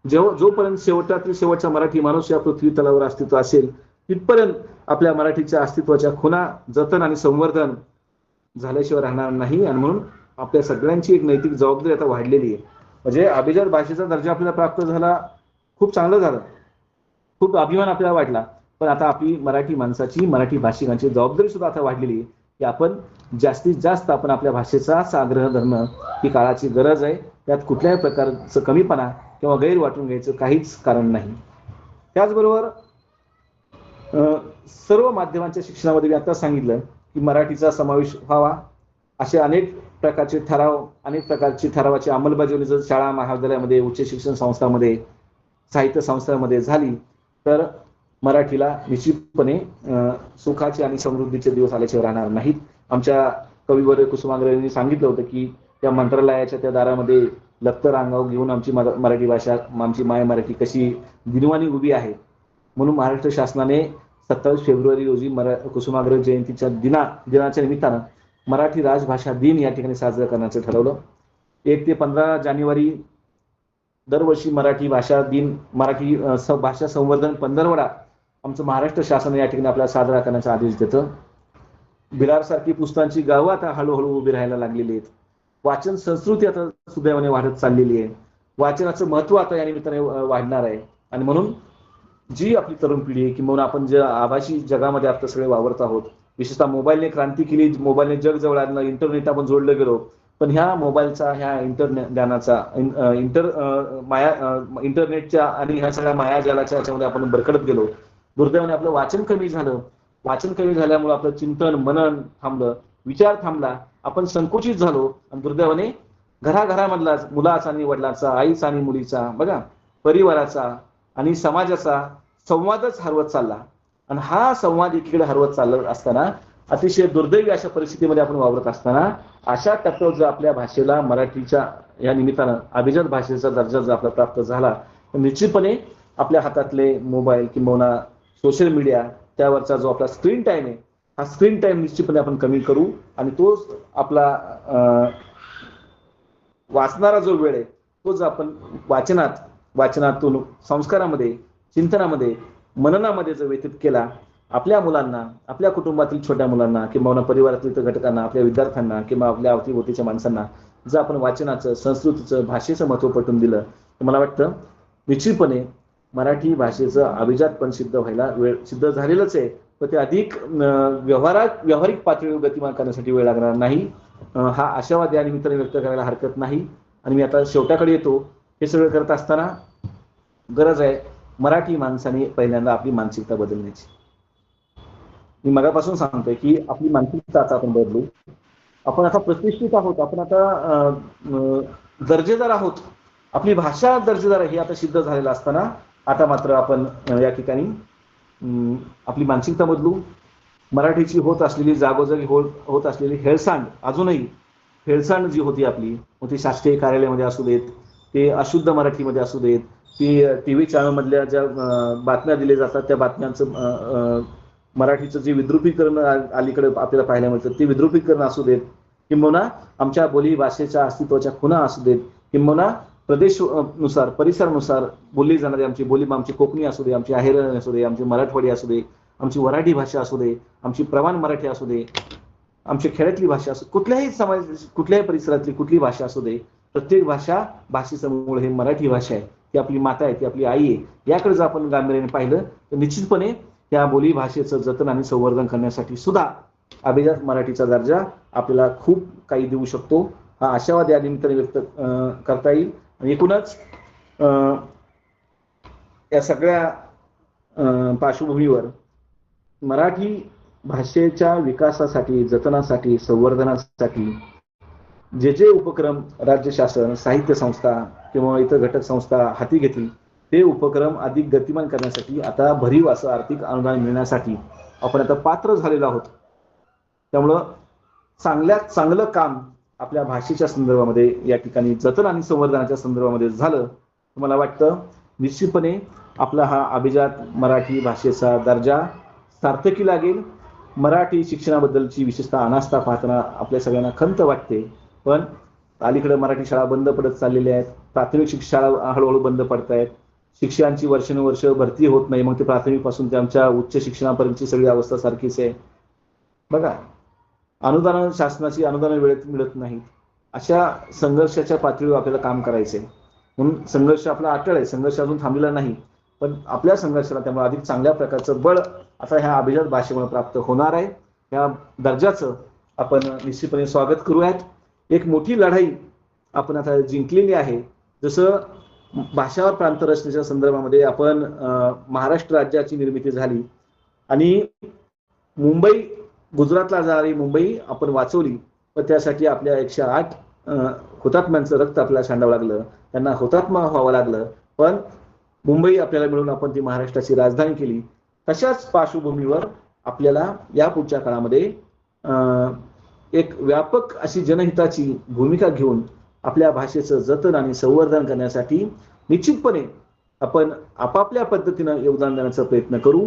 जोपर्यंत शेवटातील शेवटचा मराठी माणूस या पृथ्वी तलावर अस्तित्व असेल तिथपर्यंत आपल्या मराठीच्या अस्तित्वाच्या खुणा जतन आणि संवर्धन झाल्याशिवाय राहणार नाही. आणि म्हणून आपल्या सगळ्यांची एक नैतिक जबाबदारी आता वाढलेली आहे. म्हणजे अभिजात भाषेचा दर्जा आपल्याला प्राप्त झाला, खूप चांगलं झालं, खूप अभिमान आपल्याला वाटला. पण आता आपली मराठी माणसाची, मराठी भाषिकांची जबाबदारी सुद्धा आता वाढलेली आहे की आपण जास्तीत जास्त आपण आपल्या भाषेचा आग्रह धरणं ही काळाची गरज आहे. त्यात कुठल्याही प्रकारचं कमीपणा किंवा गैर वाटून घ्यायचं काहीच कारण नाही. त्याचबरोबर सर्व माध्यमांच्या शिक्षणामध्ये मी आता सांगितलं की मराठीचा समावेश व्हावा, असे अनेक प्रकारचे ठराव, अनेक प्रकारची ठरावाची अंमलबजावणी जर शाळा, महाविद्यालयामध्ये, उच्च शिक्षण संस्थांमध्ये, साहित्य संस्थांमध्ये झाली तर मराठीला निश्चितपणे सुखाचे आणि समृद्धीचे दिवस आल्याशिवाय राहणार नाहीत. आमच्या कविवर्य कुसुमाग्रजांनी सांगितलं होतं की त्या मंत्रालयाच्या त्या दारामध्ये लखतर अंगावर घेऊन आमची मराठी भाषा, आमची माय मराठी कशी दिनवाणी उभी आहे. म्हणून महाराष्ट्र शासनाने 27 फेब्रुवारी रोजी कुसुमाग्रज जयंतीच्या दिनाच्या निमित्तानं मराठी राजभाषा दिन या ठिकाणी साजरा करण्याचं ठरवलं. 1 ते 15 जानेवारी दरवर्षी मराठी भाषा दिन, मराठी भाषा संवर्धन पंधरवडा आमचं महाराष्ट्र शासन या ठिकाणी आपल्याला साजरा करण्याचा आदेश देतं. बिरारसारखी पुस्तकांची गावं आता हळूहळू उभी राहायला लागलेली आहेत. वाचन संस्कृती आता सुदैवाने वाढत चाललेली आहे. वाचनाचं महत्व आता या निमित्ताने वाढणार आहे. आणि म्हणून जी आपली तरुण पिढी आहे किंवा आपण ज्या आभासी जगामध्ये आता सगळे वावरत आहोत, विशेषतः मोबाईलने क्रांती केली, मोबाईलने जग जवळ आणलं, इंटरनेट आपण जोडलं गेलो. पण ह्या मोबाईलचा, ह्या ज्ञानाचा, इंटरनेटच्या आणि ह्या सगळ्या मायाजालाच्या ह्याच्यामध्ये आपण भरकटत गेलो. दुर्दैवाने आपलं वाचन कमी झालं. वाचन कमी झाल्यामुळे आपलं चिंतन, मनन थांबलं, विचार थांबला, आपण संकुचित झालो. आणि दुर्दैवाने घराघरामधला मुलाचा आणि वडिलाचा, आईचा आणि मुलीचा, बघा, परिवाराचा आणि समाजाचा संवादच हरवत चालला. आणि हा संवाद एकीकडे हरवत चालला असताना अतिशय दुर्दैवी अशा परिस्थितीमध्ये आपण वावरत असताना अशा टप्प्यावर जर आपल्या भाषेला मराठीच्या या निमित्तानं अभिजात भाषेचा दर्जा जर आपला प्राप्त झाला तर निश्चितपणे आपल्या हातातले मोबाईल किंवा सोशल मीडिया त्यावरचा जो आपला स्क्रीन टाइम आहे हा स्क्रीन टाइम निश्चितपणे आपण कमी करू आणि तो आपला वाचणारा जो वेळ आहे तो जर आपण वाचनातून संस्कारामध्ये चिंतनामध्ये मननामध्ये जर व्यतीत केला आपल्या मुलांना आपल्या कुटुंबातील छोट्या मुलांना किंवा परिवारातील इतर घटकांना आपल्या विद्यार्थ्यांना किंवा आपल्या अवतीभोवतीच्या माणसांना जर आपण वाचनाचं संस्कृतीचं भाषेचं महत्त्व पटवून दिलं तर मला वाटतं निश्चितपणे मराठी भाषेचं अभिजातपण सिद्ध झालेलंच आहे पण ते अधिक व्यावहारिक पातळीवर गतिमान करण्यासाठी वेळ लागणार नाही हा आशावाद या निमित्ताने व्यक्त करायला हरकत नाही. आणि मी आता शेवटाकडे येतो. हे सगळं करत असताना गरज आहे मराठी माणसाने पहिल्यांदा आपली मानसिकता बदलण्याची. मी मगापासून सांगतोय की आपली मानसिकता आता आपण बदलू. आपण आता प्रतिष्ठित आहोत, आपण आता दर्जेदार आहोत, आपली भाषा दर्जेदार आहे हे आता सिद्ध झालेलं असताना आता मात्र आपण या ठिकाणी आपली मानसिकता बदलू. मराठीची होत असलेली जागोजागी होत असलेली हेळसांड, अजूनही हेळसांड जी होती आपली, मग ती शासकीय कार्यालयामध्ये असू देत, ते अशुद्ध मराठीमध्ये असू देत, ती TV चॅनलमधल्या ज्या बातम्या दिल्या जातात त्या बातम्यांचं मराठीचं जे विद्रुपीकरण अलीकडे आपल्याला पाहायला मिळतं ते विद्रुपीकरण असू देत, किंबहुना आमच्या बोली भाषेच्या अस्तित्वाच्या खुणा असू देत, किंबहुना प्रदेशनुसार परिसरानुसार बोलली जाणारी आमची बोली, आमची कोकणी असू दे, आमची अहिराणी असू दे, आमची मराठवाडी असू दे, आमची वऱ्हाडी भाषा असू दे, आमची प्रमाण मराठी असू दे, आमची खेड्यातली भाषा असू, कुठल्याही परिसरातली कुठली भाषा असू दे, प्रत्येक भाषेचं मूळ हे मराठी भाषा आहे. ती आपली माता आहे, ती आपली आई आहे. याकडे जर आपण गांभीर्याने पाहिलं तर निश्चितपणे त्या बोली भाषेचं जतन आणि संवर्धन करण्यासाठी सुद्धा अभिजात मराठीचा दर्जा आपल्याला खूप काही देऊ शकतो. हा आशावाद या निमित्ताने व्यक्त करता येईल. आणि एकूणच या सगळ्या पार्श्वभूमीवर मराठी भाषेच्या विकासासाठी, जतनासाठी, संवर्धनासाठी जे उपक्रम राज्य शासन, साहित्य संस्था किंवा इतर घटक संस्था हाती घेतील ते उपक्रम अधिक गतिमान करण्यासाठी आता भरीव असं आर्थिक अनुदान मिळण्यासाठी आपण आता पात्र झालेलो आहोत. त्यामुळं चांगलं काम आपल्या भाषेच्या संदर्भामध्ये या ठिकाणी जतन आणि संवर्धनाच्या संदर्भामध्ये झालं तर मला वाटतं निश्चितपणे आपला हा अभिजात मराठी भाषेचा दर्जा सार्थकी लागेल. मराठी शिक्षणाबद्दलची विशेषतः अनास्था पाहताना आपल्या सगळ्यांना खंत वाटते, पण अलीकडे मराठी शाळा बंद पडत चाललेल्या आहेत. प्राथमिक शिक्षण हळूहळू बंद पडत आहेत. शिक्षकांची वर्षानुवर्ष भरती होत नाही, मग ते प्राथमिक पासून ते आमच्या उच्च शिक्षणापर्यंतची सगळी अवस्था सारखीच आहे. बघा, शासनाची अनुदानं वेळेत मिळत नाहीत. अशा संघर्षाच्या पातळीवर आपल्याला काम करायचंय. म्हणून संघर्ष आपला अटळ आहे, संघर्ष अजून थांबलेला नाही, पण आपल्या संघर्षाला त्यामुळे अधिक चांगल्या प्रकारचं बळ आता ह्या अभिजात भाषेमुळे प्राप्त होणार आहे. या दर्जाचं आपण निश्चितपणे स्वागत करूयात. एक मोठी लढाई आपण आता जिंकलेली आहे. जसं भाषावर प्रांत रचनेच्या संदर्भामध्ये आपण महाराष्ट्र राज्याची निर्मिती झाली आणि मुंबई, गुजरातला जाणारी मुंबई आपण वाचवली, पण त्यासाठी आपल्या 108 हुतात्म्यांचं रक्त आपल्याला सांडावं लागलं, त्यांना हुतात्मा व्हावं लागलं, पण मुंबई आपल्याला मिळून आपण ती महाराष्ट्राची राजधानी केली. तशाच पार्श्वभूमीवर आपल्याला या पुढच्या काळामध्ये एक व्यापक अशी जनहिताची भूमिका घेऊन आपल्या भाषेचं जतन आणि संवर्धन करण्यासाठी निश्चितपणे आपण आपापल्या पद्धतीनं योगदान देण्याचा प्रयत्न करू.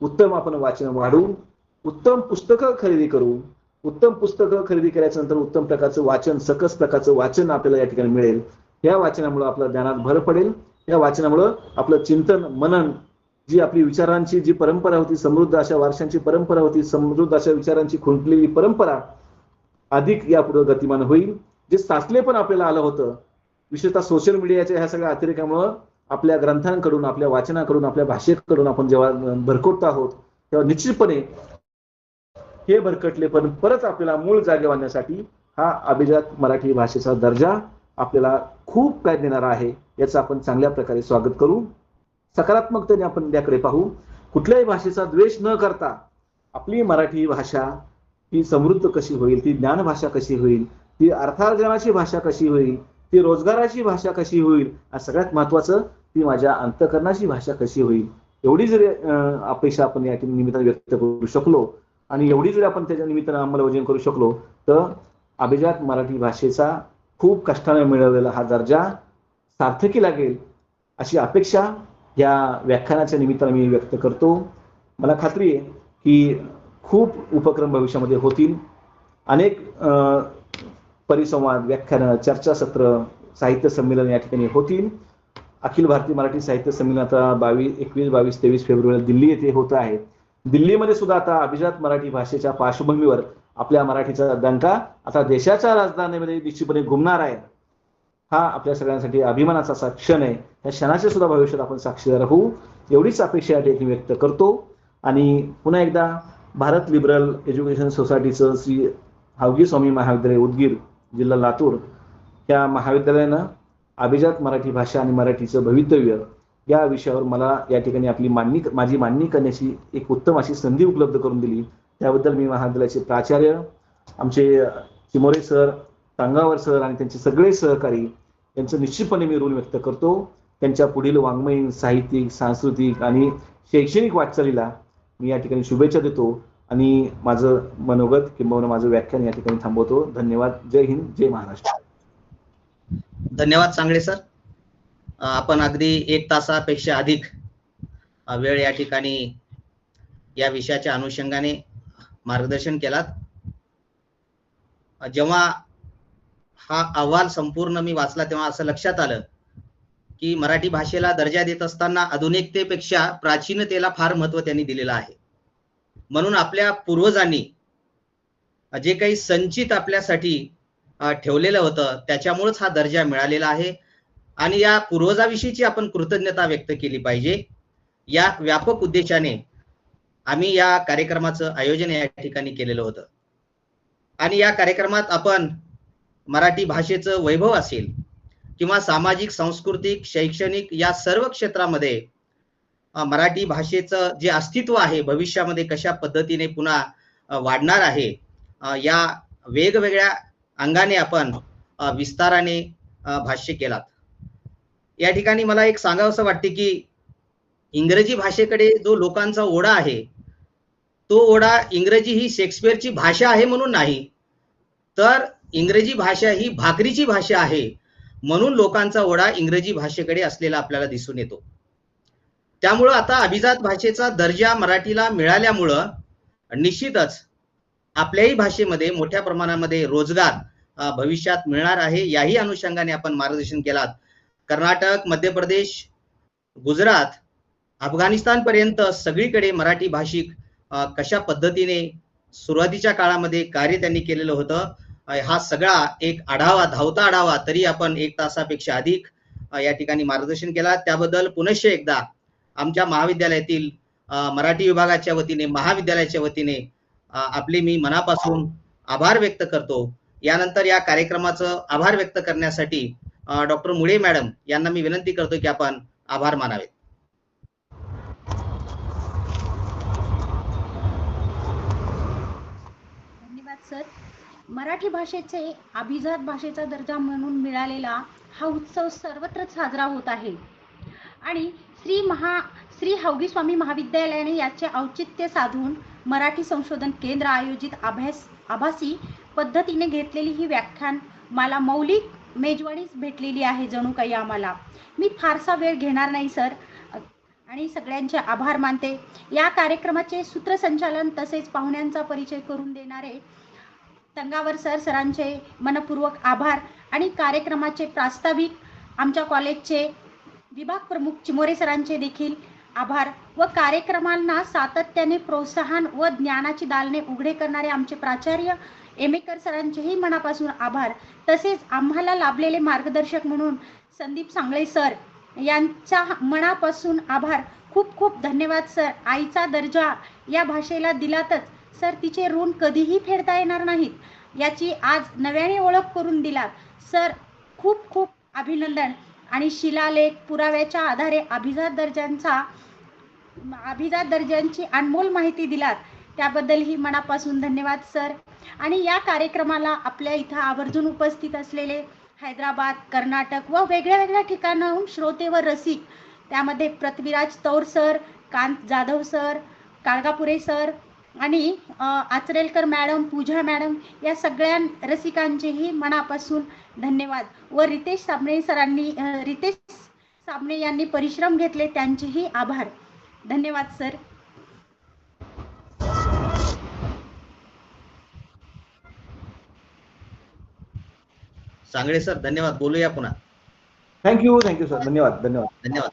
उत्तम आपण वाचन वाढवू, उत्तम पुस्तकं खरेदी करू. उत्तम पुस्तकं खरेदी केल्याच्या नंतर उत्तम प्रकारचं वाचन, सकस प्रकारचं वाचन आपल्याला या ठिकाणी मिळेल. या वाचनामुळे आपल्या ज्ञानात भर पडेल. या वाचनामुळे आपलं चिंतन मनन, जी आपली विचारांची जी परंपरा होती, समृद्ध अशा वारशांची परंपरा होती, समृद्ध अशा विचारांची खुंटलेली परंपरा अधिक यापुढे गतिमान होईल. जे साचले पण आपल्याला आलं होतं, विशेषतः सोशल मीडियाच्या ह्या सगळ्या अतिरेकामुळे आपल्या ग्रंथांकडून, आपल्या वाचनाकडून, आपल्या भाषेकडून आपण जेव्हा भरकटत आहोत तेव्हा निश्चितपणे हे भरकटले पण परत आपल्याला मूळ जागे बांधण्यासाठी हा अभिजात मराठी भाषेचा दर्जा आपल्याला खूप काय देणार आहे. याचं आपण चांगल्या प्रकारे स्वागत करू. सकारात्मकतेने आपण त्याकडे पाहू. कुठल्याही भाषेचा द्वेष न करता आपली मराठी भाषा ही समृद्ध कशी होईल, ती ज्ञान भाषा कशी होईल, ती अर्थार्जनाची भाषा कशी होईल, ती रोजगाराची भाषा कशी होईल, आणि सगळ्यात महत्वाचं ती माझ्या अंतःकरणाची भाषा कशी होईल, एवढी जरी अपेक्षा आपण या निमित्ताने व्यक्त करू शकलो आणि एवढी जर आपण त्याच्या निमित्तानं अंमलबजावणी करू शकलो तर अभिजात मराठी भाषेचा खूप कष्टाने मिळवलेला हा दर्जा सार्थकी लागेल अशी अपेक्षा या व्याख्यानाच्या निमित्तानं मी व्यक्त करतो. मला खात्री आहे की खूप उपक्रम भविष्यामध्ये होतील. अनेक परिसंवाद, व्याख्यानं, चर्चासत्र, साहित्य संमेलन या ठिकाणी होतील. अखिल भारतीय मराठी साहित्य संमेलन आता 21, 22, 23 फेब्रुवारी दिल्ली येथे होत आहे. दिल्लीमध्ये सुद्धा आता अभिजात मराठी भाषेच्या पार्श्वभूमीवर आपल्या मराठीचा डंका आता देशाच्या राजधानीमध्ये निश्चितपणे घुमणार आहे. हा आपल्या सगळ्यांसाठी अभिमानाचा असा क्षण आहे. या क्षणाचे सुद्धा भविष्यात आपण साक्षीदार होऊ एवढीच अपेक्षा या ठिकाणी व्यक्त करतो. आणि पुन्हा एकदा भारत लिबरल एज्युकेशन सोसायटीचं श्री हावगी स्वामी महाविद्यालय उदगीर, जिल्हा लातूर या महाविद्यालयानं अभिजात मराठी भाषा आणि मराठीचं भवितव्य या विषयावर मला या ठिकाणी माझी मांडणी करण्याची एक उत्तम अशी संधी उपलब्ध करून दिली. त्याबद्दल मी महाविद्यालयाचे प्राचार्य, आमचे चिमोरे सर, टांगावर सर आणि त्यांचे सगळे सहकारी यांचं निश्चितपणे मी ऋण व्यक्त करतो. त्यांच्या पुढील वाङ्मयीन, साहित्यिक, सांस्कृतिक आणि शैक्षणिक वाटचालीला मी या ठिकाणी शुभेच्छा देतो आणि माझं मनोगत किंवा माझं व्याख्यान या ठिकाणी थांबवतो. धन्यवाद. जय हिंद, जय महाराष्ट्र. धन्यवाद सांगळे सर. आपण अगदी 1 तासापेक्षा अधिक वेळ या ठिकाणी या विषयाच्या अनुषंगाने मार्गदर्शन केलात. जेव्हा हा अहवाल संपूर्ण मी वाचला तेव्हा असं लक्षात आलं की मराठी भाषेला दर्जा देत असताना आधुनिकतेपेक्षा प्राचीनतेला फार महत्त्व त्यांनी दिलेलं आहे. म्हणून आपल्या पूर्वजांनी जे काही संचित आपल्यासाठी ठेवलेलं होतं त्याच्यामुळेच हा दर्जा मिळालेला आहे आणि या पूर्वजाविषयीची आपण कृतज्ञता व्यक्त केली पाहिजे. या व्यापक उद्देशाने आम्ही या कार्यक्रमाचं आयोजन या ठिकाणी केलेलं होतं आणि या कार्यक्रमात आपण मराठी भाषेचं वैभव असेल किंवा सामाजिक, सांस्कृतिक, शैक्षणिक या सर्व क्षेत्रामध्ये मराठी भाषेचं जे अस्तित्व आहे भविष्यामध्ये कशा पद्धतीने पुन्हा वाढणार आहे या वेगवेगळ्या अंगाने आपण विस्ताराने भाष्य केलात. या ठिकाणी मला एक सांगावंसं वाटते की इंग्रजी भाषेकडे जो लोकांचा ओढा आहे तो ओढा इंग्रजी ही शेक्सपियरची भाषा आहे म्हणून नाही, तर इंग्रजी भाषा ही भाकरीची भाषा आहे म्हणून लोकांचा ओढा इंग्रजी भाषेकडे असलेला आपल्याला दिसून येतो. त्यामुळं आता अभिजात भाषेचा दर्जा मराठीला मिळाल्यामुळं निश्चितच आपल्याही भाषेमध्ये मोठ्या प्रमाणामध्ये रोजगार भविष्यात मिळणार आहे. याही अनुषंगाने आपण मार्गदर्शन केलात. कर्नाटक, मध्य प्रदेश, गुजरात, अफगाणिस्तान पर्यंत सगळीकडे मराठी भाषिक कशा पद्धतीने सुरुवातीच्या काळामध्ये कार्य त्यांनी केलेलं होतं हा सगळा एक आढावा, धावता आढावा तरी आपण 1 तासापेक्षा अधिक या ठिकाणी मार्गदर्शन केला. त्याबद्दल पुनश्च एकदा आमच्या महाविद्यालयातील मराठी विभागाच्या वतीने, महाविद्यालयाच्या वतीने आपले मी मनापासून आभार व्यक्त करतो. यानंतर या कार्यक्रमाचं आभार व्यक्त करण्यासाठी डॉक्टर मुळे मॅडम यांना मी विनंती करतो की आपण आभार मानावेत. धन्यवाद सर. मराठी भाषेचे अभिजात भाषेचा दर्जा म्हणून मिळालेला हा उत्सव सर्वत्र साजरा होत आहे आणि श्री हावगी स्वामी महाविद्यालयाने याचे औचित्य साधून मराठी संशोधन केंद्र आयोजित आभासी पद्धतीने घेतलेली ही व्याख्यान मला मौलिक मेजवानीच भेटलेली आहे जणू काही आम्हाला. मी फारसा वेळ घेणार नाही सर आणि सगळ्यांचे आभार मानते. या कार्यक्रमाचे सूत्रसंचालन तसेच पाहुण्यांचा परिचय करून देणारे तंगावर सरांचे मनपूर्वक आभार आणि कार्यक्रमाचे प्रास्ताविक आमच्या कॉलेजचे विभाग प्रमुख चिमोरे सरांचे देखील आभार व कार्यक्रमांना सातत्याने प्रोत्साहन व ज्ञानाची दालने उघडे करणारे आमचे प्राचार्य एमेकर सरांचेही मनापासून आभार. तसेच आम्हाला लाभलेले मार्गदर्शक म्हणून संदीप सांगळे सर यांचा मनापासून आभार. खूप खूप धन्यवाद सर. आईचा दर्जा या भाषेला दिलातच सर तिचे ऋण कधीही फेडता येणार नाहीत याची आज नव्याने ओळख करून दिलात सर. खूप खूप अभिनंदन आणि शिलालेख पुराव्याच्या आधारे अभिजात दर्जांची अनमोल माहिती दिलात त्याबद्दलही मनापासून धन्यवाद सर. आणि या कार्यक्रमाला आपल्या इथं आवर्जून उपस्थित असलेले हैदराबाद, कर्नाटक व वेगळ्या ठिकाणाहून श्रोते व रसिक, त्यामध्ये Prithviraj Taur sir, Kant Jadhav sir, Kalgapure sir, आणि आचरेलकर मॅडम, पूजा मॅडम या सगळ्या रसिकांचेही मनापासून धन्यवाद. व रितेश साबणे यांनी परिश्रम घेतले त्यांचेही आभार. धन्यवाद सर. सांगळे सर धन्यवाद. बोलूया पुन्हा. Thank you sir. धन्यवाद. धन्यवाद.